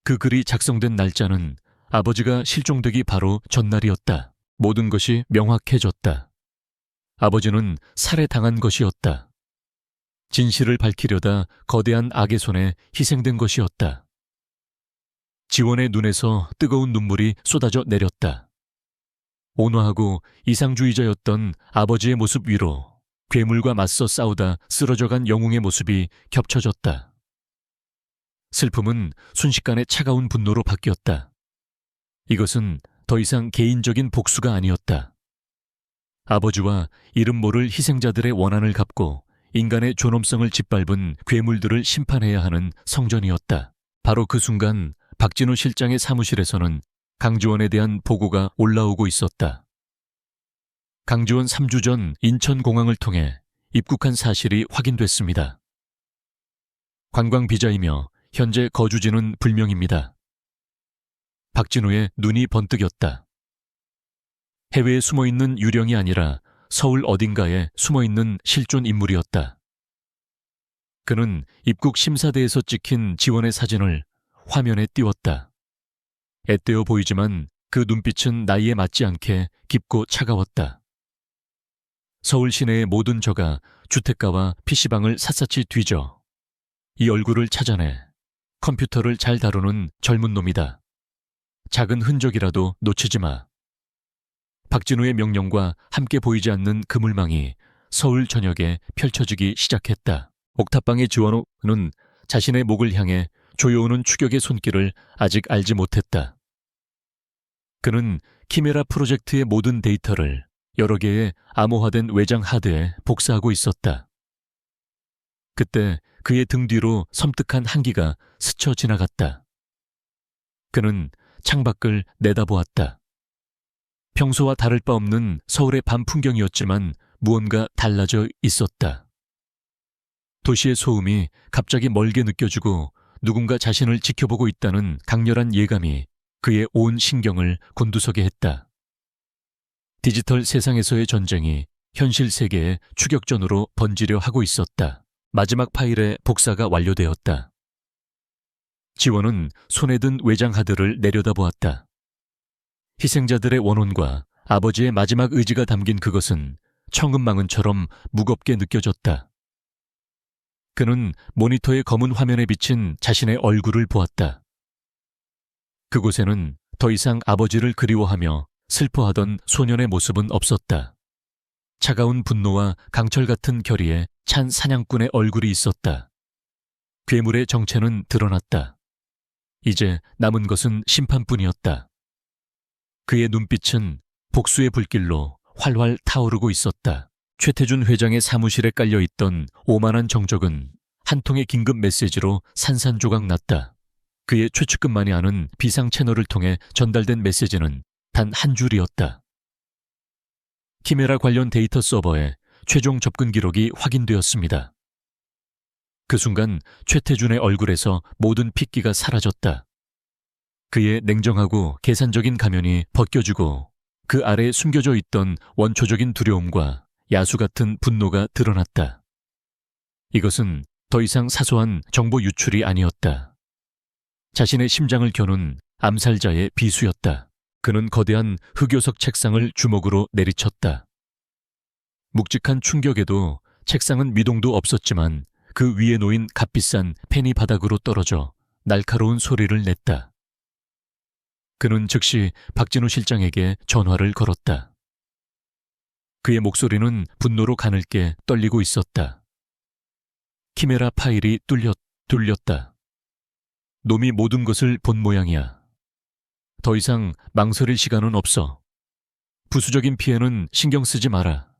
그 글이 작성된 날짜는 아버지가 실종되기 바로 전날이었다. 모든 것이 명확해졌다. 아버지는 살해당한 것이었다. 진실을 밝히려다 거대한 악의 손에 희생된 것이었다. 지원의 눈에서 뜨거운 눈물이 쏟아져 내렸다. 온화하고 이상주의자였던 아버지의 모습 위로 괴물과 맞서 싸우다 쓰러져간 영웅의 모습이 겹쳐졌다. 슬픔은 순식간에 차가운 분노로 바뀌었다. 이것은 더 이상 개인적인 복수가 아니었다. 아버지와 이름 모를 희생자들의 원한을 갚고 인간의 존엄성을 짓밟은 괴물들을 심판해야 하는 성전이었다. 바로 그 순간 박진우 실장의 사무실에서는 강지원에 대한 보고가 올라오고 있었다. 강지원 3주 전 인천공항을 통해 입국한 사실이 확인됐습니다. 관광비자이며 현재 거주지는 불명입니다. 박진우의 눈이 번뜩였다. 해외에 숨어있는 유령이 아니라 서울 어딘가에 숨어있는 실존 인물이었다. 그는 입국 심사대에서 찍힌 지원의 사진을 화면에 띄웠다. 앳되어 보이지만 그 눈빛은 나이에 맞지 않게 깊고 차가웠다. 서울 시내의 모든 저가 주택가와 PC방을 샅샅이 뒤져 이 얼굴을 찾아내 컴퓨터를 잘 다루는 젊은 놈이다. 작은 흔적이라도 놓치지 마. 박진우의 명령과 함께 보이지 않는 그물망이 서울 전역에 펼쳐지기 시작했다. 옥탑방의 지원호는 자신의 목을 향해 조여오는 추격의 손길을 아직 알지 못했다. 그는 키메라 프로젝트의 모든 데이터를 여러 개의 암호화된 외장 하드에 복사하고 있었다. 그때 그의 등 뒤로 섬뜩한 한기가 스쳐 지나갔다. 그는 창밖을 내다보았다. 평소와 다를 바 없는 서울의 밤 풍경이었지만 무언가 달라져 있었다. 도시의 소음이 갑자기 멀게 느껴지고 누군가 자신을 지켜보고 있다는 강렬한 예감이 그의 온 신경을 곤두서게 했다. 디지털 세상에서의 전쟁이 현실 세계의 추격전으로 번지려 하고 있었다. 마지막 파일의 복사가 완료되었다. 지원은 손에 든 외장 하드를 내려다보았다. 희생자들의 원혼과 아버지의 마지막 의지가 담긴 그것은 청음망은처럼 무겁게 느껴졌다. 그는 모니터의 검은 화면에 비친 자신의 얼굴을 보았다. 그곳에는 더 이상 아버지를 그리워하며 슬퍼하던 소년의 모습은 없었다. 차가운 분노와 강철 같은 결의에 찬 사냥꾼의 얼굴이 있었다. 괴물의 정체는 드러났다. 이제 남은 것은 심판뿐이었다. 그의 눈빛은 복수의 불길로 활활 타오르고 있었다. 최태준 회장의 사무실에 깔려있던 오만한 정적은 한 통의 긴급 메시지로 산산조각 났다. 그의 최측근만이 아는 비상 채널을 통해 전달된 메시지는 단 한 줄이었다. 키메라 관련 데이터 서버에 최종 접근 기록이 확인되었습니다. 그 순간 최태준의 얼굴에서 모든 핏기가 사라졌다. 그의 냉정하고 계산적인 가면이 벗겨지고 그 아래에 숨겨져 있던 원초적인 두려움과 야수 같은 분노가 드러났다. 이것은 더 이상 사소한 정보 유출이 아니었다. 자신의 심장을 겨눈 암살자의 비수였다. 그는 거대한 흑요석 책상을 주먹으로 내리쳤다. 묵직한 충격에도 책상은 미동도 없었지만 그 위에 놓인 값비싼 펜이 바닥으로 떨어져 날카로운 소리를 냈다. 그는 즉시 박진우 실장에게 전화를 걸었다. 그의 목소리는 분노로 가늘게 떨리고 있었다. 키메라 파일이 뚫렸다. 놈이 모든 것을 본 모양이야. 더 이상 망설일 시간은 없어. 부수적인 피해는 신경 쓰지 마라.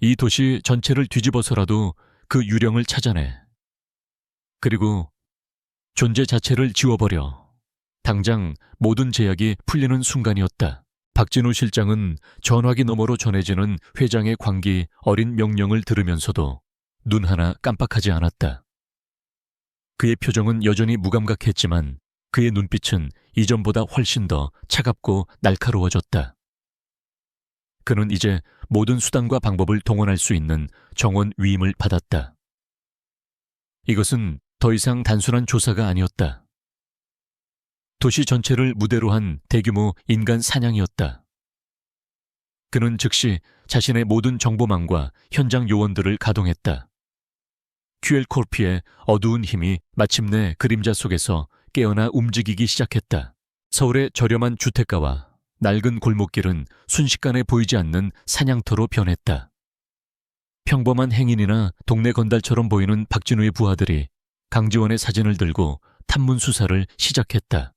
이 도시 전체를 뒤집어서라도 그 유령을 찾아내. 그리고 존재 자체를 지워버려. 당장 모든 제약이 풀리는 순간이었다. 박진우 실장은 전화기 너머로 전해지는 회장의 광기 어린 명령을 들으면서도 눈 하나 깜빡하지 않았다. 그의 표정은 여전히 무감각했지만 그의 눈빛은 이전보다 훨씬 더 차갑고 날카로워졌다. 그는 이제 모든 수단과 방법을 동원할 수 있는 정원 위임을 받았다. 이것은 더 이상 단순한 조사가 아니었다. 도시 전체를 무대로 한 대규모 인간 사냥이었다. 그는 즉시 자신의 모든 정보망과 현장 요원들을 가동했다. QL코르피의 어두운 힘이 마침내 그림자 속에서 깨어나 움직이기 시작했다. 서울의 저렴한 주택가와 낡은 골목길은 순식간에 보이지 않는 사냥터로 변했다. 평범한 행인이나 동네 건달처럼 보이는 박진우의 부하들이 강지원의 사진을 들고 탐문 수사를 시작했다.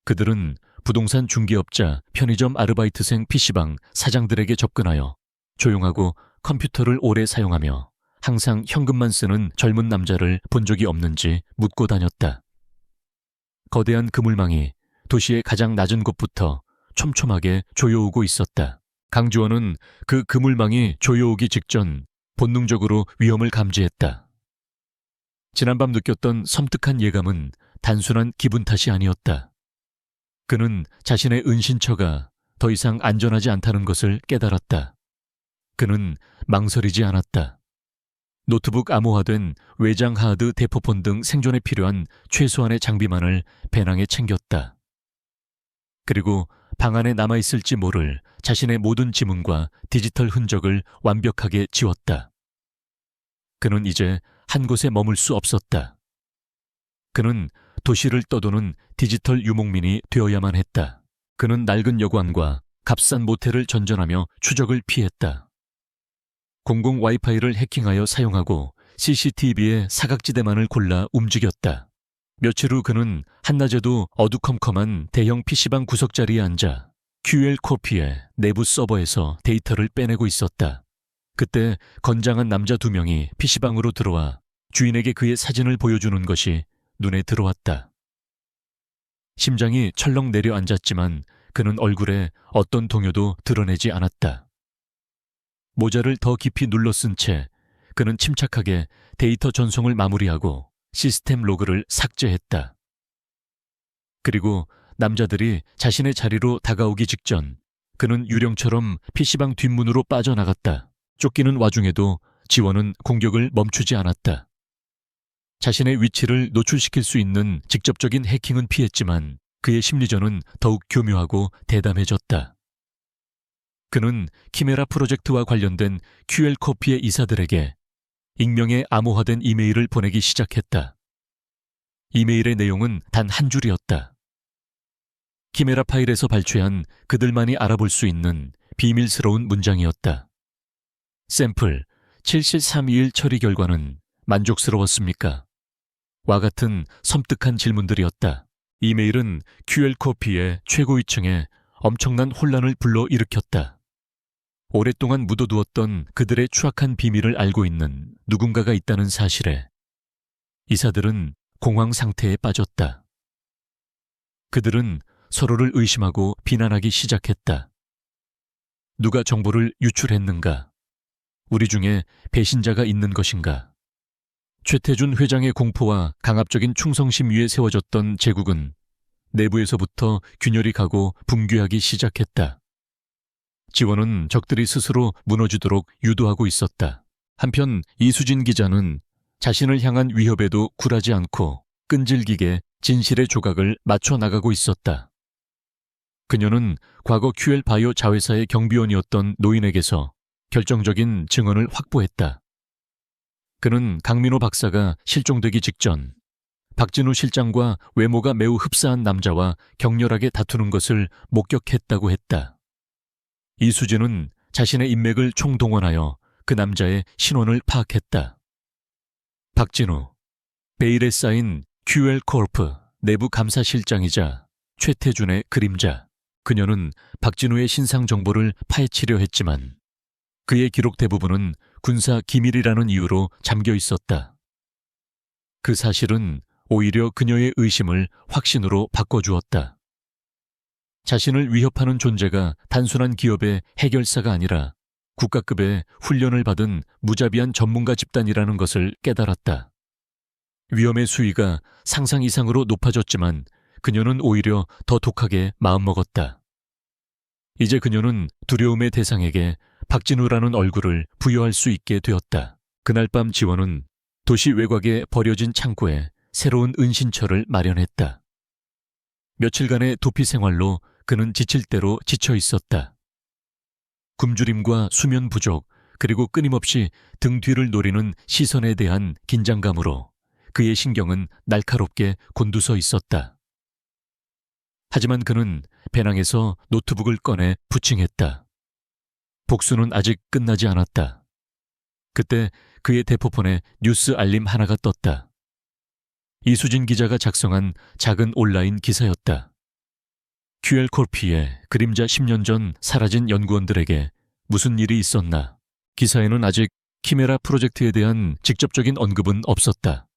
그들은 부동산 중개업자, 편의점 아르바이트생 PC방 사장들에게 접근하여 조용하고 컴퓨터를 오래 사용하며 항상 현금만 쓰는 젊은 남자를 본 적이 없는지 묻고 다녔다. 거대한 그물망이 도시의 가장 낮은 곳부터 촘촘하게 조여오고 있었다. 강지원은 그 그물망이 조여오기 직전 본능적으로 위험을 감지했다. 지난밤 느꼈던 섬뜩한 예감은 단순한 기분 탓이 아니었다. 그는 자신의 은신처가 더 이상 안전하지 않다는 것을 깨달았다. 그는 망설이지 않았다. 노트북 암호화된 외장 하드 대포폰 등 생존에 필요한 최소한의 장비만을 배낭에 챙겼다. 그리고 방 안에 남아있을지 모를 자신의 모든 지문과 디지털 흔적을 완벽하게 지웠다. 그는 이제 한 곳에 머물 수 없었다. 그는 도시를 떠도는 디지털 유목민이 되어야만 했다. 그는 낡은 여관과 값싼 모텔을 전전하며 추적을 피했다. 공공 와이파이를 해킹하여 사용하고 CCTV의 사각지대만을 골라 움직였다. 며칠 후 그는 한낮에도 어두컴컴한 대형 PC방 구석자리에 앉아 QL코피의 내부 서버에서 데이터를 빼내고 있었다. 그때 건장한 남자 2명이 PC방으로 들어와 주인에게 그의 사진을 보여주는 것이 눈에 들어왔다. 심장이 철렁 내려앉았지만 그는 얼굴에 어떤 동요도 드러내지 않았다. 모자를 더 깊이 눌러 쓴 채 그는 침착하게 데이터 전송을 마무리하고 시스템 로그를 삭제했다. 그리고 남자들이 자신의 자리로 다가오기 직전 그는 유령처럼 PC방 뒷문으로 빠져나갔다. 쫓기는 와중에도 지원은 공격을 멈추지 않았다. 자신의 위치를 노출시킬 수 있는 직접적인 해킹은 피했지만 그의 심리전은 더욱 교묘하고 대담해졌다. 그는 키메라 프로젝트와 관련된 QL코피의 이사들에게 익명의 암호화된 이메일을 보내기 시작했다. 이메일의 내용은 단 한 줄이었다. 키메라 파일에서 발췌한 그들만이 알아볼 수 있는 비밀스러운 문장이었다. 샘플 70321 처리 결과는 만족스러웠습니까? 와 같은 섬뜩한 질문들이었다. 이메일은 QL코피의 최고위층에 엄청난 혼란을 불러일으켰다. 오랫동안 묻어두었던 그들의 추악한 비밀을 알고 있는 누군가가 있다는 사실에 이사들은 공황 상태에 빠졌다. 그들은 서로를 의심하고 비난하기 시작했다. 누가 정보를 유출했는가? 우리 중에 배신자가 있는 것인가? 최태준 회장의 공포와 강압적인 충성심 위에 세워졌던 제국은 내부에서부터 균열이 가고 붕괴하기 시작했다. 지원은 적들이 스스로 무너지도록 유도하고 있었다. 한편 이수진 기자는 자신을 향한 위협에도 굴하지 않고 끈질기게 진실의 조각을 맞춰 나가고 있었다. 그녀는 과거 QL 바이오 자회사의 경비원이었던 노인에게서 결정적인 증언을 확보했다. 그는 강민호 박사가 실종되기 직전 박진우 실장과 외모가 매우 흡사한 남자와 격렬하게 다투는 것을 목격했다고 했다. 이수진은 자신의 인맥을 총동원하여 그 남자의 신원을 파악했다. 박진우, 베일에 쌓인 QL코르프 내부 감사실장이자 최태준의 그림자. 그녀는 박진우의 신상 정보를 파헤치려 했지만 그의 기록 대부분은 군사 기밀이라는 이유로 잠겨 있었다. 그 사실은 오히려 그녀의 의심을 확신으로 바꿔주었다. 자신을 위협하는 존재가 단순한 기업의 해결사가 아니라 국가급의 훈련을 받은 무자비한 전문가 집단이라는 것을 깨달았다. 위험의 수위가 상상 이상으로 높아졌지만 그녀는 오히려 더 독하게 마음먹었다. 이제 그녀는 두려움의 대상에게 박진우라는 얼굴을 부여할 수 있게 되었다. 그날 밤 지원은 도시 외곽에 버려진 창고에 새로운 은신처를 마련했다. 며칠간의 도피 생활로 그는 지칠 대로 지쳐 있었다. 굶주림과 수면 부족, 그리고 끊임없이 등 뒤를 노리는 시선에 대한 긴장감으로 그의 신경은 날카롭게 곤두서 있었다. 하지만 그는 배낭에서 노트북을 꺼내 부칭했다. 복수는 아직 끝나지 않았다. 그때 그의 대포폰에 뉴스 알림 하나가 떴다. 이수진 기자가 작성한 작은 온라인 기사였다. QL코르프의 그림자 10년 전 사라진 연구원들에게 무슨 일이 있었나? 기사에는 아직 키메라 프로젝트에 대한 직접적인 언급은 없었다.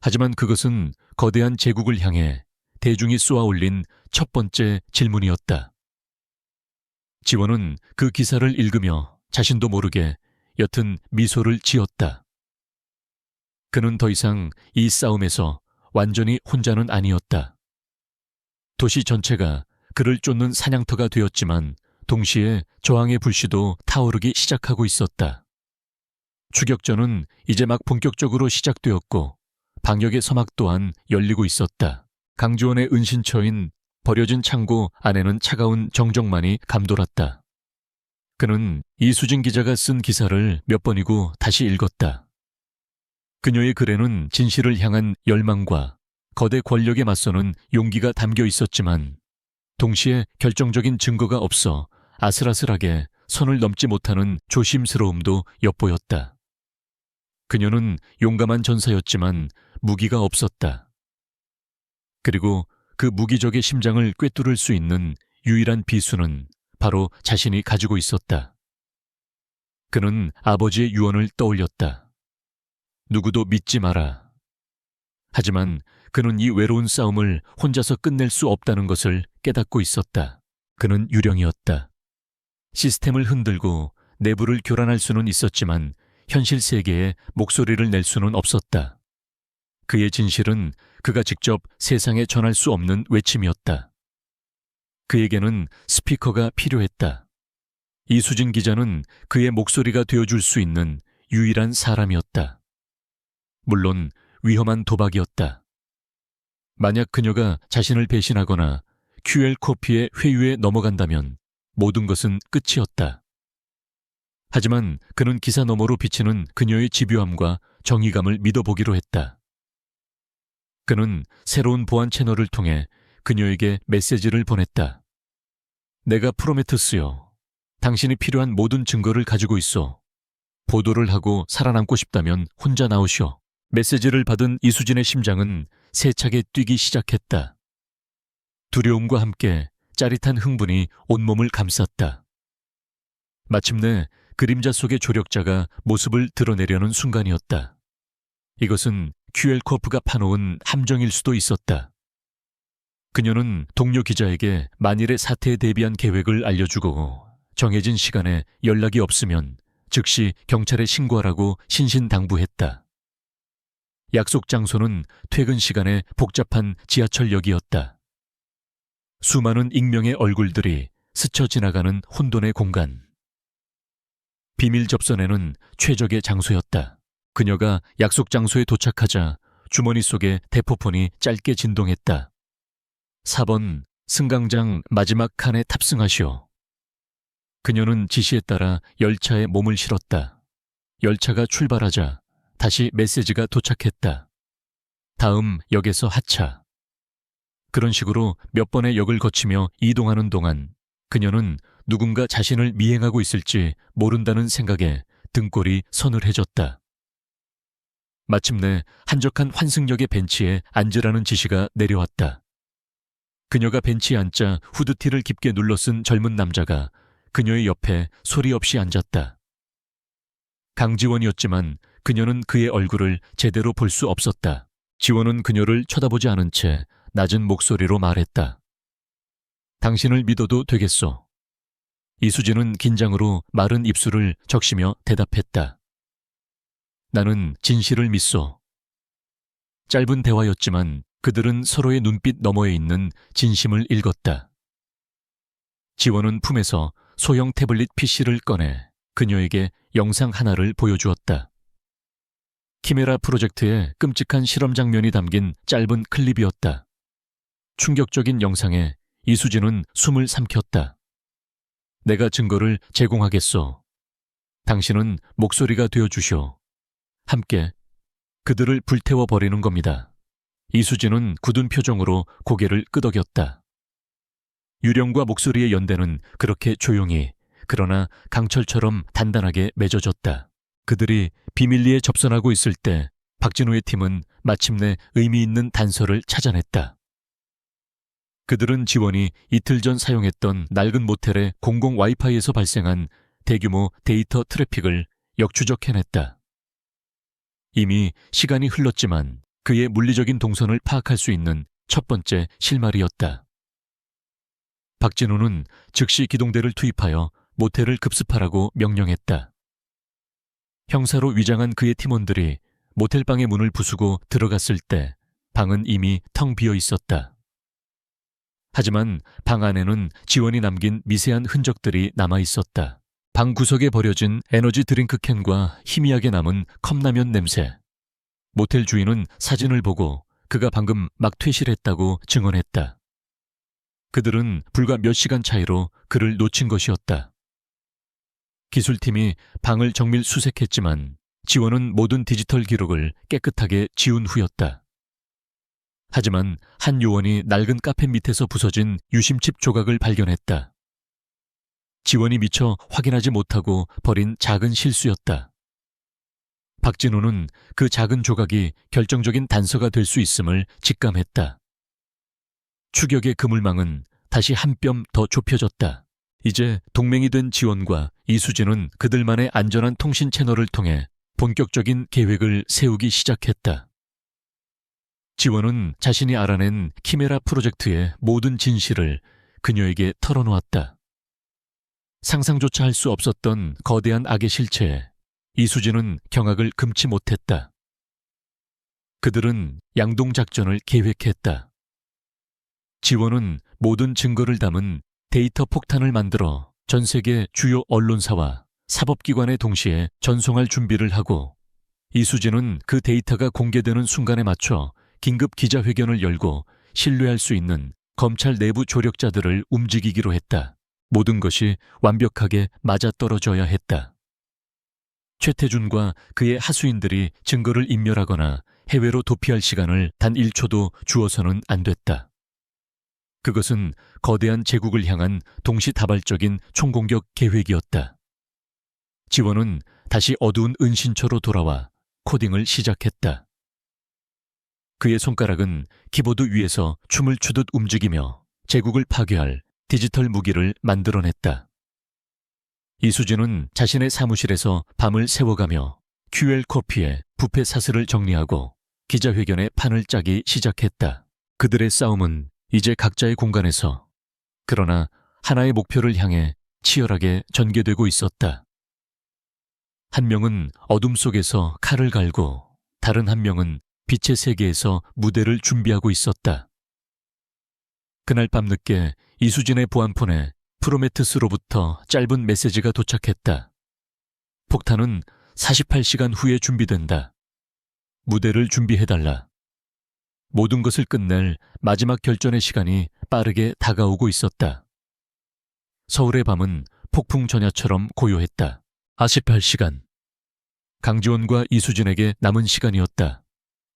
하지만 그것은 거대한 제국을 향해 대중이 쏘아올린 첫 번째 질문이었다. 지원은 그 기사를 읽으며 자신도 모르게 옅은 미소를 지었다. 그는 더 이상 이 싸움에서 완전히 혼자는 아니었다. 도시 전체가 그를 쫓는 사냥터가 되었지만 동시에 저항의 불씨도 타오르기 시작하고 있었다. 추격전은 이제 막 본격적으로 시작되었고 방역의 서막 또한 열리고 있었다. 강지원의 은신처인 버려진 창고 안에는 차가운 정적만이 감돌았다. 그는 이수진 기자가 쓴 기사를 몇 번이고 다시 읽었다. 그녀의 글에는 진실을 향한 열망과 거대 권력에 맞서는 용기가 담겨 있었지만 동시에 결정적인 증거가 없어 아슬아슬하게 선을 넘지 못하는 조심스러움도 엿보였다. 그녀는 용감한 전사였지만 무기가 없었다. 그리고 그 무기적의 심장을 꿰뚫을 수 있는 유일한 비수는 바로 자신이 가지고 있었다. 그는 아버지의 유언을 떠올렸다. 누구도 믿지 마라. 하지만 그는 이 외로운 싸움을 혼자서 끝낼 수 없다는 것을 깨닫고 있었다. 그는 유령이었다. 시스템을 흔들고 내부를 교란할 수는 있었지만 현실 세계에 목소리를 낼 수는 없었다. 그의 진실은 그가 직접 세상에 전할 수 없는 외침이었다. 그에게는 스피커가 필요했다. 이수진 기자는 그의 목소리가 되어줄 수 있는 유일한 사람이었다. 물론 위험한 도박이었다. 만약 그녀가 자신을 배신하거나 QL코르프의 회유에 넘어간다면 모든 것은 끝이었다. 하지만 그는 기사 너머로 비치는 그녀의 집요함과 정의감을 믿어보기로 했다. 그는 새로운 보안 채널을 통해 그녀에게 메시지를 보냈다. 내가 프로메테우스요. 당신이 필요한 모든 증거를 가지고 있어. 보도를 하고 살아남고 싶다면 혼자 나오시오. 메시지를 받은 이수진의 심장은 세차게 뛰기 시작했다. 두려움과 함께 짜릿한 흥분이 온몸을 감쌌다. 마침내 그림자 속의 조력자가 모습을 드러내려는 순간이었다. 이것은 QL코르프가 파놓은 함정일 수도 있었다. 그녀는 동료 기자에게 만일의 사태에 대비한 계획을 알려주고 정해진 시간에 연락이 없으면 즉시 경찰에 신고하라고 신신당부했다. 약속 장소는 퇴근 시간에 복잡한 지하철역이었다. 수많은 익명의 얼굴들이 스쳐 지나가는 혼돈의 공간. 비밀 접선에는 최적의 장소였다. 그녀가 약속 장소에 도착하자 주머니 속에 대포폰이 짧게 진동했다. 4번 승강장 마지막 칸에 탑승하시오. 그녀는 지시에 따라 열차에 몸을 실었다. 열차가 출발하자 다시 메시지가 도착했다. 다음 역에서 하차. 그런 식으로 몇 번의 역을 거치며 이동하는 동안 그녀는 누군가 자신을 미행하고 있을지 모른다는 생각에 등골이 서늘해졌다. 마침내 한적한 환승역의 벤치에 앉으라는 지시가 내려왔다. 그녀가 벤치에 앉자 후드티를 깊게 눌러 쓴 젊은 남자가 그녀의 옆에 소리 없이 앉았다. 강지원이었지만 그녀는 그의 얼굴을 제대로 볼 수 없었다. 지원은 그녀를 쳐다보지 않은 채 낮은 목소리로 말했다. 당신을 믿어도 되겠소. 이수진은 긴장으로 마른 입술을 적시며 대답했다. 나는 진실을 믿소. 짧은 대화였지만 그들은 서로의 눈빛 너머에 있는 진심을 읽었다. 지원은 품에서 소형 태블릿 PC를 꺼내 그녀에게 영상 하나를 보여주었다. 키메라 프로젝트의 끔찍한 실험 장면이 담긴 짧은 클립이었다. 충격적인 영상에 이수진은 숨을 삼켰다. 내가 증거를 제공하겠소. 당신은 목소리가 되어주시오. 함께 그들을 불태워버리는 겁니다. 이수진은 굳은 표정으로 고개를 끄덕였다. 유령과 목소리의 연대는 그렇게 조용히 그러나 강철처럼 단단하게 맺어졌다. 그들이 비밀리에 접선하고 있을 때 박진우의 팀은 마침내 의미 있는 단서를 찾아냈다. 그들은 지원이 이틀 전 사용했던 낡은 모텔의 공공 와이파이에서 발생한 대규모 데이터 트래픽을 역추적해냈다. 이미 시간이 흘렀지만 그의 물리적인 동선을 파악할 수 있는 첫 번째 실마리였다. 박진우는 즉시 기동대를 투입하여 모텔을 급습하라고 명령했다. 형사로 위장한 그의 팀원들이 모텔방의 문을 부수고 들어갔을 때 방은 이미 텅 비어 있었다. 하지만 방 안에는 지원이 남긴 미세한 흔적들이 남아 있었다. 방 구석에 버려진 에너지 드링크 캔과 희미하게 남은 컵라면 냄새. 모텔 주인은 사진을 보고 그가 방금 막 퇴실했다고 증언했다. 그들은 불과 몇 시간 차이로 그를 놓친 것이었다. 기술팀이 방을 정밀 수색했지만 지원은 모든 디지털 기록을 깨끗하게 지운 후였다. 하지만 한 요원이 낡은 카페 밑에서 부서진 유심칩 조각을 발견했다. 지원이 미처 확인하지 못하고 버린 작은 실수였다. 박진우는 그 작은 조각이 결정적인 단서가 될 수 있음을 직감했다. 추격의 그물망은 다시 한 뼘 더 좁혀졌다. 이제 동맹이 된 지원과 이수진은 그들만의 안전한 통신 채널을 통해 본격적인 계획을 세우기 시작했다. 지원은 자신이 알아낸 키메라 프로젝트의 모든 진실을 그녀에게 털어놓았다. 상상조차 할 수 없었던 거대한 악의 실체에 이수진은 경악을 금치 못했다. 그들은 양동작전을 계획했다. 지원은 모든 증거를 담은 데이터 폭탄을 만들어 전 세계 주요 언론사와 사법기관에 동시에 전송할 준비를 하고 이수진은 그 데이터가 공개되는 순간에 맞춰 긴급 기자회견을 열고 신뢰할 수 있는 검찰 내부 조력자들을 움직이기로 했다. 모든 것이 완벽하게 맞아떨어져야 했다. 최태준과 그의 하수인들이 증거를 인멸하거나 해외로 도피할 시간을 단 1초도 주어서는 안 됐다. 그것은 거대한 제국을 향한 동시다발적인 총공격 계획이었다. 지원은 다시 어두운 은신처로 돌아와 코딩을 시작했다. 그의 손가락은 키보드 위에서 춤을 추듯 움직이며 제국을 파괴할 디지털 무기를 만들어냈다. 이수진은 자신의 사무실에서 밤을 새워가며 QR 코피에 부패 사슬을 정리하고 기자회견의 판을 짜기 시작했다. 그들의 싸움은 이제 각자의 공간에서 그러나 하나의 목표를 향해 치열하게 전개되고 있었다. 한 명은 어둠 속에서 칼을 갈고 다른 한 명은 빛의 세계에서 무대를 준비하고 있었다. 그날 밤늦게 이수진의 보안폰에 프로메테스로부터 짧은 메시지가 도착했다. 폭탄은 48시간 후에 준비된다. 무대를 준비해달라. 모든 것을 끝낼 마지막 결전의 시간이 빠르게 다가오고 있었다. 서울의 밤은 폭풍 전야처럼 고요했다. 48시간. 강지원과 이수진에게 남은 시간이었다.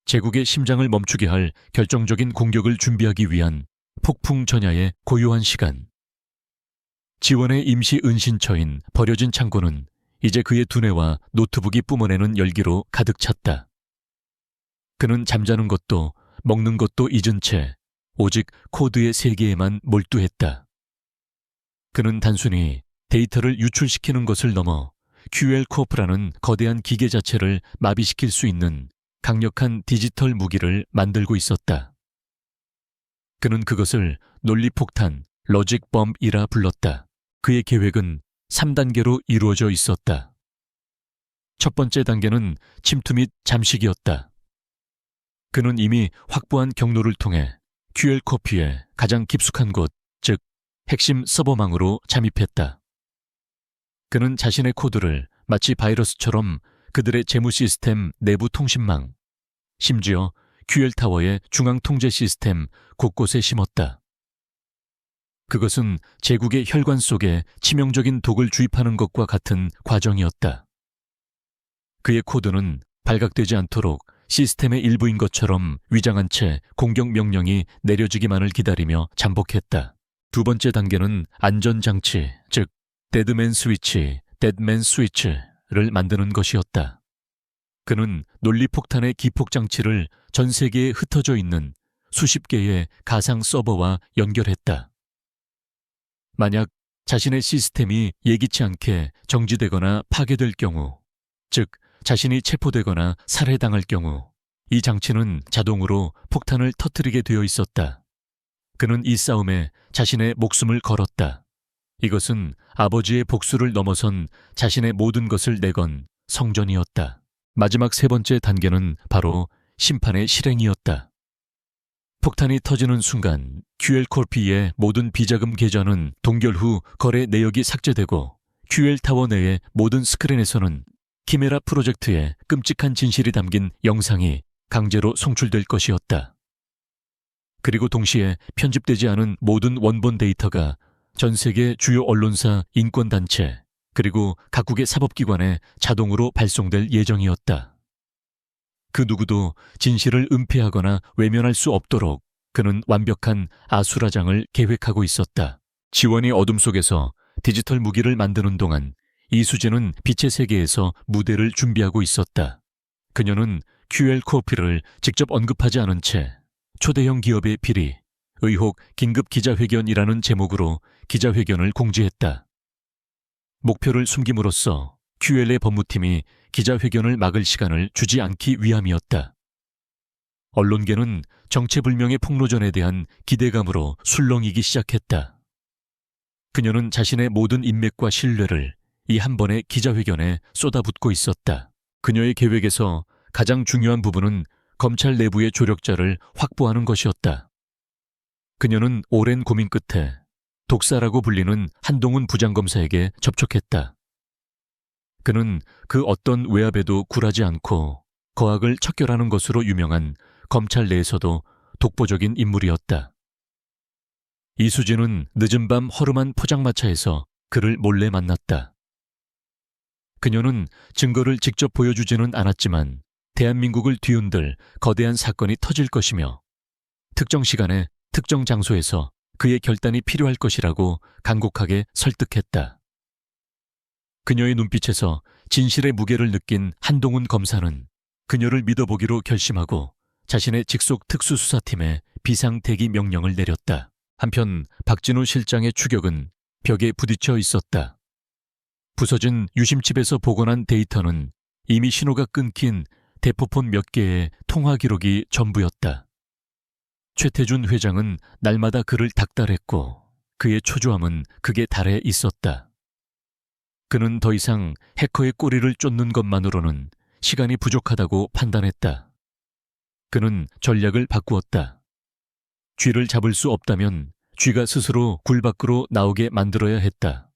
제국의 심장을 멈추게 할 결정적인 공격을 준비하기 위한 폭풍 전야의 고요한 시간. 지원의 임시 은신처인 버려진 창고는 이제 그의 두뇌와 노트북이 뿜어내는 열기로 가득 찼다. 그는 잠자는 것도 먹는 것도 잊은 채 오직 코드의 세계에만 몰두했다. 그는 단순히 데이터를 유출시키는 것을 넘어 QL코프라는 거대한 기계 자체를 마비시킬 수 있는 강력한 디지털 무기를 만들고 있었다. 그는 그것을 논리폭탄, 로직범이라 불렀다. 그의 계획은 3단계로 이루어져 있었다. 첫 번째 단계는 침투 및 잠식이었다. 그는 이미 확보한 경로를 통해 QL코프의 가장 깊숙한 곳, 즉 핵심 서버망으로 잠입했다. 그는 자신의 코드를 마치 바이러스처럼 그들의 재무 시스템 내부 통신망, 심지어 QL타워의 중앙 통제 시스템 곳곳에 심었다. 그것은 제국의 혈관 속에 치명적인 독을 주입하는 것과 같은 과정이었다. 그의 코드는 발각되지 않도록 시스템의 일부인 것처럼 위장한 채 공격 명령이 내려지기만을 기다리며 잠복했다. 두 번째 단계는 안전장치, 즉 데드맨 스위치, 데드맨 스위치를 만드는 것이었다. 그는 논리폭탄의 기폭장치를 전 세계에 흩어져 있는 수십 개의 가상 서버와 연결했다. 만약 자신의 시스템이 예기치 않게 정지되거나 파괴될 경우, 즉 자신이 체포되거나 살해당할 경우 이 장치는 자동으로 폭탄을 터뜨리게 되어 있었다. 그는 이 싸움에 자신의 목숨을 걸었다. 이것은 아버지의 복수를 넘어선 자신의 모든 것을 내건 성전이었다. 마지막 세 번째 단계는 바로 심판의 실행이었다. 폭탄이 터지는 순간 QL코프의 모든 비자금 계좌는 동결 후 거래 내역이 삭제되고 QL타워 내의 모든 스크린에서는 키메라 프로젝트의 끔찍한 진실이 담긴 영상이 강제로 송출될 것이었다. 그리고 동시에 편집되지 않은 모든 원본 데이터가 전 세계 주요 언론사, 인권단체, 그리고 각국의 사법기관에 자동으로 발송될 예정이었다. 그 누구도 진실을 은폐하거나 외면할 수 없도록 그는 완벽한 아수라장을 계획하고 있었다. 지원이 어둠 속에서 디지털 무기를 만드는 동안 이수진은 빛의 세계에서 무대를 준비하고 있었다. 그녀는 QL코프를 직접 언급하지 않은 채 초대형 기업의 비리, 의혹 긴급 기자회견이라는 제목으로 기자회견을 공지했다. 목표를 숨김으로써 QL의 법무팀이 기자회견을 막을 시간을 주지 않기 위함이었다. 언론계는 정체불명의 폭로전에 대한 기대감으로 술렁이기 시작했다. 그녀는 자신의 모든 인맥과 신뢰를 이 한 번의 기자회견에 쏟아붓고 있었다. 그녀의 계획에서 가장 중요한 부분은 검찰 내부의 조력자를 확보하는 것이었다. 그녀는 오랜 고민 끝에 독사라고 불리는 한동훈 부장검사에게 접촉했다. 그는 그 어떤 외압에도 굴하지 않고 거악을 척결하는 것으로 유명한 검찰 내에서도 독보적인 인물이었다. 이수진은 늦은 밤 허름한 포장마차에서 그를 몰래 만났다. 그녀는 증거를 직접 보여주지는 않았지만 대한민국을 뒤흔들 거대한 사건이 터질 것이며 특정 시간에 특정 장소에서 그의 결단이 필요할 것이라고 간곡하게 설득했다. 그녀의 눈빛에서 진실의 무게를 느낀 한동훈 검사는 그녀를 믿어보기로 결심하고 자신의 직속 특수수사팀에 비상대기 명령을 내렸다. 한편 박진우 실장의 추격은 벽에 부딪혀 있었다. 부서진 유심칩에서 복원한 데이터는 이미 신호가 끊긴 대포폰 몇 개의 통화 기록이 전부였다. 최태준 회장은 날마다 그를 닥달했고 그의 초조함은 극에 달해 있었다. 그는 더 이상 해커의 꼬리를 쫓는 것만으로는 시간이 부족하다고 판단했다. 그는 전략을 바꾸었다. 쥐를 잡을 수 없다면 쥐가 스스로 굴 밖으로 나오게 만들어야 했다.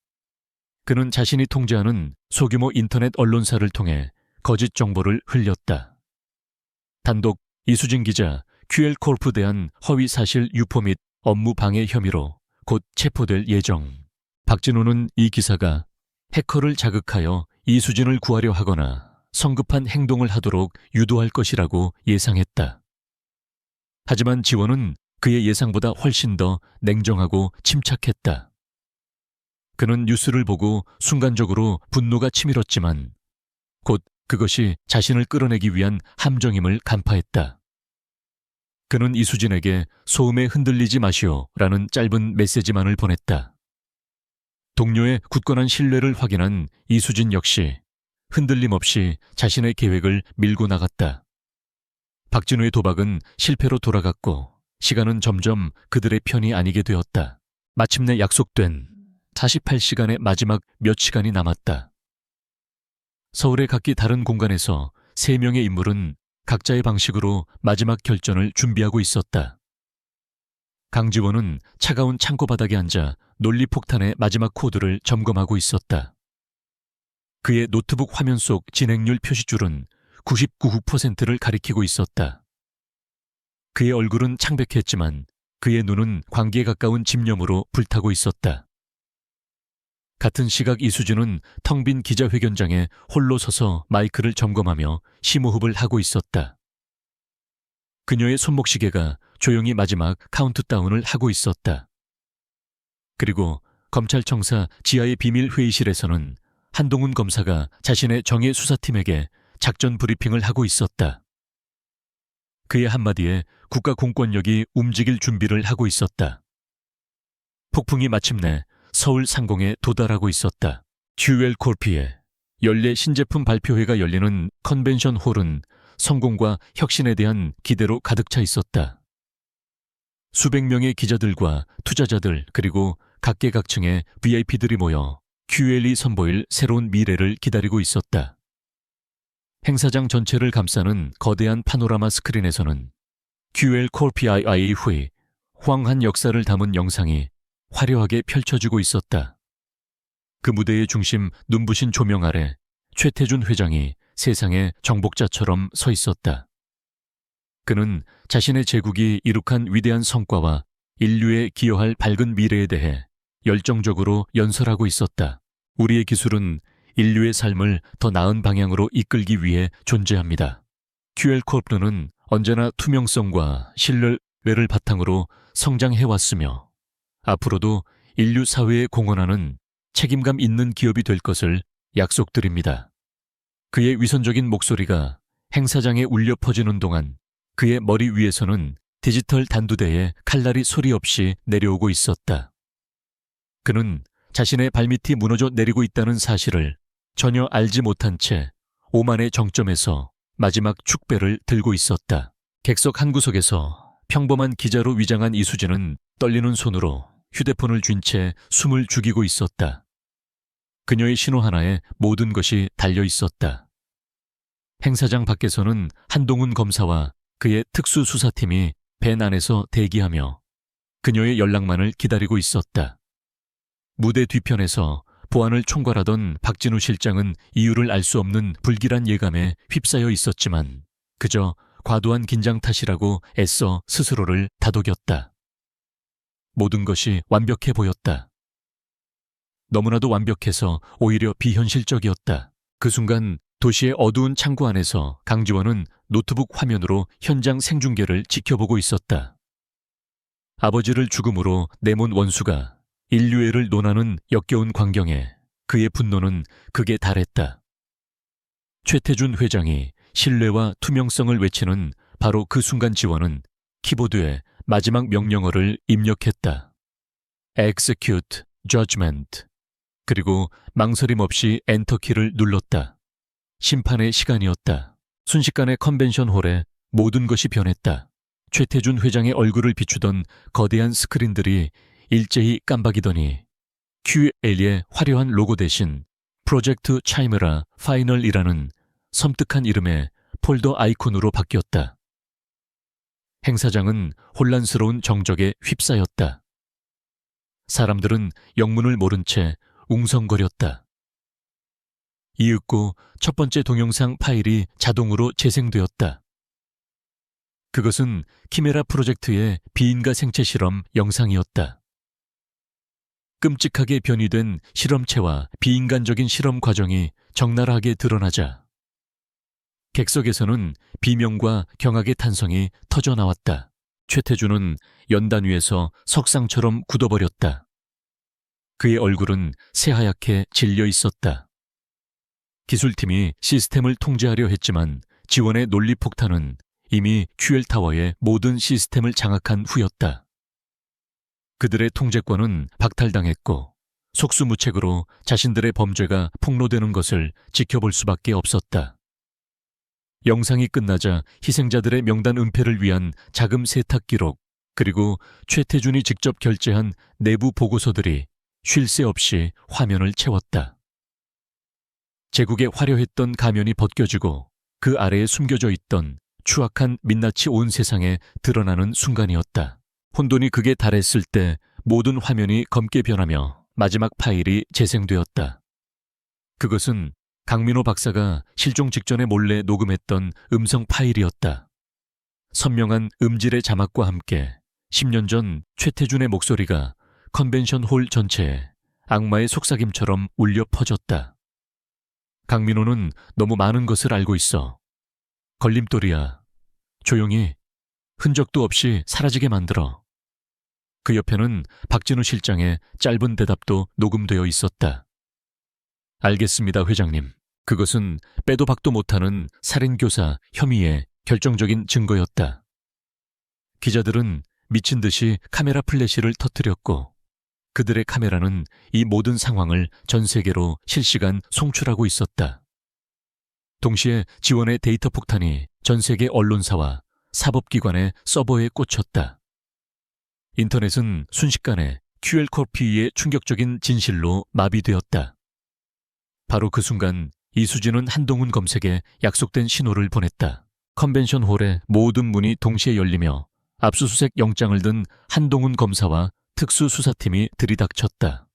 그는 자신이 통제하는 소규모 인터넷 언론사를 통해 거짓 정보를 흘렸다. 단독 이수진 기자 QL콜프에 대한 허위 사실 유포 및 업무 방해 혐의로 곧 체포될 예정. 박진우는 이 기사가 해커를 자극하여 이수진을 구하려 하거나 성급한 행동을 하도록 유도할 것이라고 예상했다. 하지만 지원은 그의 예상보다 훨씬 더 냉정하고 침착했다. 그는 뉴스를 보고 순간적으로 분노가 치밀었지만 곧 그것이 자신을 끌어내기 위한 함정임을 간파했다. 그는 이수진에게 소음에 흔들리지 마시오라는 짧은 메시지만을 보냈다. 동료의 굳건한 신뢰를 확인한 이수진 역시 흔들림 없이 자신의 계획을 밀고 나갔다. 박진우의 도박은 실패로 돌아갔고 시간은 점점 그들의 편이 아니게 되었다. 마침내 약속된 48시간의 마지막 몇 시간이 남았다. 서울의 각기 다른 공간에서 3명의 인물은 각자의 방식으로 마지막 결전을 준비하고 있었다. 강지원은 차가운 창고 바닥에 앉아 논리폭탄의 마지막 코드를 점검하고 있었다. 그의 노트북 화면 속 진행률 표시줄은 99%를 가리키고 있었다. 그의 얼굴은 창백했지만 그의 눈은 광기에 가까운 집념으로 불타고 있었다. 같은 시각 이수진은 텅 빈 기자회견장에 홀로 서서 마이크를 점검하며 심호흡을 하고 있었다. 그녀의 손목시계가 조용히 마지막 카운트다운을 하고 있었다. 그리고 검찰청사 지하의 비밀 회의실에서는 한동훈 검사가 자신의 정예 수사팀에게 작전 브리핑을 하고 있었다. 그의 한마디에 국가 공권력이 움직일 준비를 하고 있었다. 폭풍이 마침내 서울 상공에 도달하고 있었다. QL콜프의 연례 신제품 발표회가 열리는 컨벤션 홀은 성공과 혁신에 대한 기대로 가득 차 있었다. 수백 명의 기자들과 투자자들 그리고 각계각층의 VIP들이 모여 QL이 선보일 새로운 미래를 기다리고 있었다. 행사장 전체를 감싸는 거대한 파노라마 스크린에서는 QL콜프의 황한 역사를 담은 영상이 화려하게 펼쳐지고 있었다. 그 무대의 중심 눈부신 조명 아래 최태준 회장이 세상의 정복자처럼 서 있었다. 그는 자신의 제국이 이룩한 위대한 성과와 인류에 기여할 밝은 미래에 대해 열정적으로 연설하고 있었다. 우리의 기술은 인류의 삶을 더 나은 방향으로 이끌기 위해 존재합니다. QL콜프는 언제나 투명성과 신뢰를 바탕으로 성장해왔으며 앞으로도 인류 사회에 공헌하는 책임감 있는 기업이 될 것을 약속드립니다. 그의 위선적인 목소리가 행사장에 울려 퍼지는 동안 그의 머리 위에서는 디지털 단두대에 칼날이 소리 없이 내려오고 있었다. 그는 자신의 발밑이 무너져 내리고 있다는 사실을 전혀 알지 못한 채 오만의 정점에서 마지막 축배를 들고 있었다. 객석 한 구석에서 평범한 기자로 위장한 이수진은 떨리는 손으로 휴대폰을 쥔 채 숨을 죽이고 있었다. 그녀의 신호 하나에 모든 것이 달려 있었다. 행사장 밖에서는 한동훈 검사와 그의 특수수사팀이 밴 안에서 대기하며 그녀의 연락만을 기다리고 있었다. 무대 뒤편에서 보안을 총괄하던 박진우 실장은 이유를 알 수 없는 불길한 예감에 휩싸여 있었지만 그저 과도한 긴장 탓이라고 애써 스스로를 다독였다. 모든 것이 완벽해 보였다. 너무나도 완벽해서 오히려 비현실적이었다. 그 순간 도시의 어두운 창구 안에서 강지원은 노트북 화면으로 현장 생중계를 지켜보고 있었다. 아버지를 죽음으로 내몬 원수가 인류애를 논하는 역겨운 광경에 그의 분노는 극에 달했다. 최태준 회장이 신뢰와 투명성을 외치는 바로 그 순간 지원은 키보드에 마지막 명령어를 입력했다. Execute Judgment. 그리고 망설임 없이 엔터키를 눌렀다. 심판의 시간이었다. 순식간에 컨벤션 홀에 모든 것이 변했다. 최태준 회장의 얼굴을 비추던 거대한 스크린들이 일제히 깜박이더니 QL의 화려한 로고 대신 프로젝트 차이머라 파이널이라는 섬뜩한 이름의 폴더 아이콘으로 바뀌었다. 행사장은 혼란스러운 정적에 휩싸였다. 사람들은 영문을 모른 채 웅성거렸다. 이윽고 첫 번째 동영상 파일이 자동으로 재생되었다. 그것은 키메라 프로젝트의 비인가 생체 실험 영상이었다. 끔찍하게 변이된 실험체와 비인간적인 실험 과정이 적나라하게 드러나자 객석에서는 비명과 경악의 탄성이 터져나왔다. 최태준은 연단 위에서 석상처럼 굳어버렸다. 그의 얼굴은 새하얗게 질려 있었다. 기술팀이 시스템을 통제하려 했지만 지원의 논리폭탄은 이미 QL타워의 모든 시스템을 장악한 후였다. 그들의 통제권은 박탈당했고 속수무책으로 자신들의 범죄가 폭로되는 것을 지켜볼 수밖에 없었다. 영상이 끝나자 희생자들의 명단 은폐를 위한 자금 세탁 기록, 그리고 최태준이 직접 결제한 내부 보고서들이 쉴 새 없이 화면을 채웠다. 제국의 화려했던 가면이 벗겨지고 그 아래에 숨겨져 있던 추악한 민낯이 온 세상에 드러나는 순간이었다. 혼돈이 극에 달했을 때 모든 화면이 검게 변하며 마지막 파일이 재생되었다. 그것은 강민호 박사가 실종 직전에 몰래 녹음했던 음성 파일이었다. 선명한 음질의 자막과 함께 10년 전 최태준의 목소리가 컨벤션 홀 전체에 악마의 속삭임처럼 울려 퍼졌다. 강민호는 너무 많은 것을 알고 있어. 걸림돌이야. 조용히 흔적도 없이 사라지게 만들어. 그 옆에는 박진우 실장의 짧은 대답도 녹음되어 있었다. 알겠습니다, 회장님. 그것은 빼도 박도 못하는 살인교사 혐의의 결정적인 증거였다. 기자들은 미친 듯이 카메라 플래시를 터뜨렸고 그들의 카메라는 이 모든 상황을 전 세계로 실시간 송출하고 있었다. 동시에 지원의 데이터 폭탄이 전 세계 언론사와 사법기관의 서버에 꽂혔다. 인터넷은 순식간에 QL코피의 충격적인 진실로 마비되었다. 바로 그 순간 이수진은 한동훈 검색에 약속된 신호를 보냈다. 컨벤션 홀의 모든 문이 동시에 열리며 압수수색 영장을 든 한동훈 검사와 특수수사팀이 들이닥쳤다.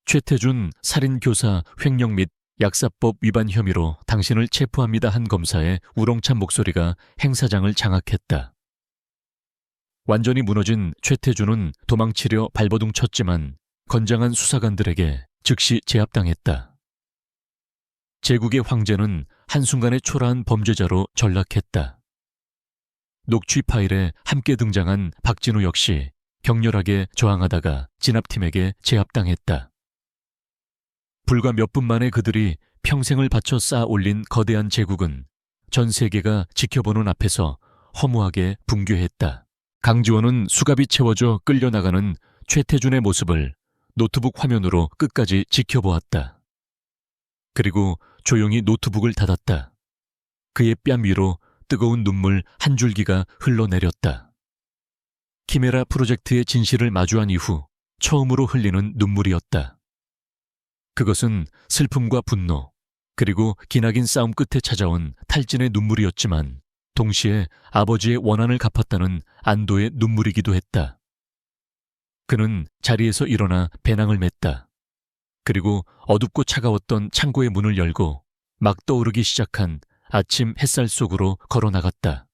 최태준 살인교사 횡령 및 약사법 위반 혐의로 당신을 체포합니다 한 검사의 우렁찬 목소리가 행사장을 장악했다. 완전히 무너진 최태준은 도망치려 발버둥 쳤지만 건장한 수사관들에게 즉시 제압당했다. 제국의 황제는 한순간에 초라한 범죄자로 전락했다. 녹취 파일에 함께 등장한 박진우 역시 격렬하게 저항하다가 진압팀에게 제압당했다. 불과 몇 분 만에 그들이 평생을 바쳐 쌓아 올린 거대한 제국은 전 세계가 지켜보는 앞에서 허무하게 붕괴했다. 강지원은 수갑이 채워져 끌려나가는 최태준의 모습을 노트북 화면으로 끝까지 지켜보았다. 그리고 조용히 노트북을 닫았다. 그의 뺨 위로 뜨거운 눈물 한 줄기가 흘러내렸다. 키메라 프로젝트의 진실을 마주한 이후 처음으로 흘리는 눈물이었다. 그것은 슬픔과 분노, 그리고 기나긴 싸움 끝에 찾아온 탈진의 눈물이었지만 동시에 아버지의 원한을 갚았다는 안도의 눈물이기도 했다. 그는 자리에서 일어나 배낭을 맸다. 그리고 어둡고 차가웠던 창고의 문을 열고 막 떠오르기 시작한 아침 햇살 속으로 걸어나갔다.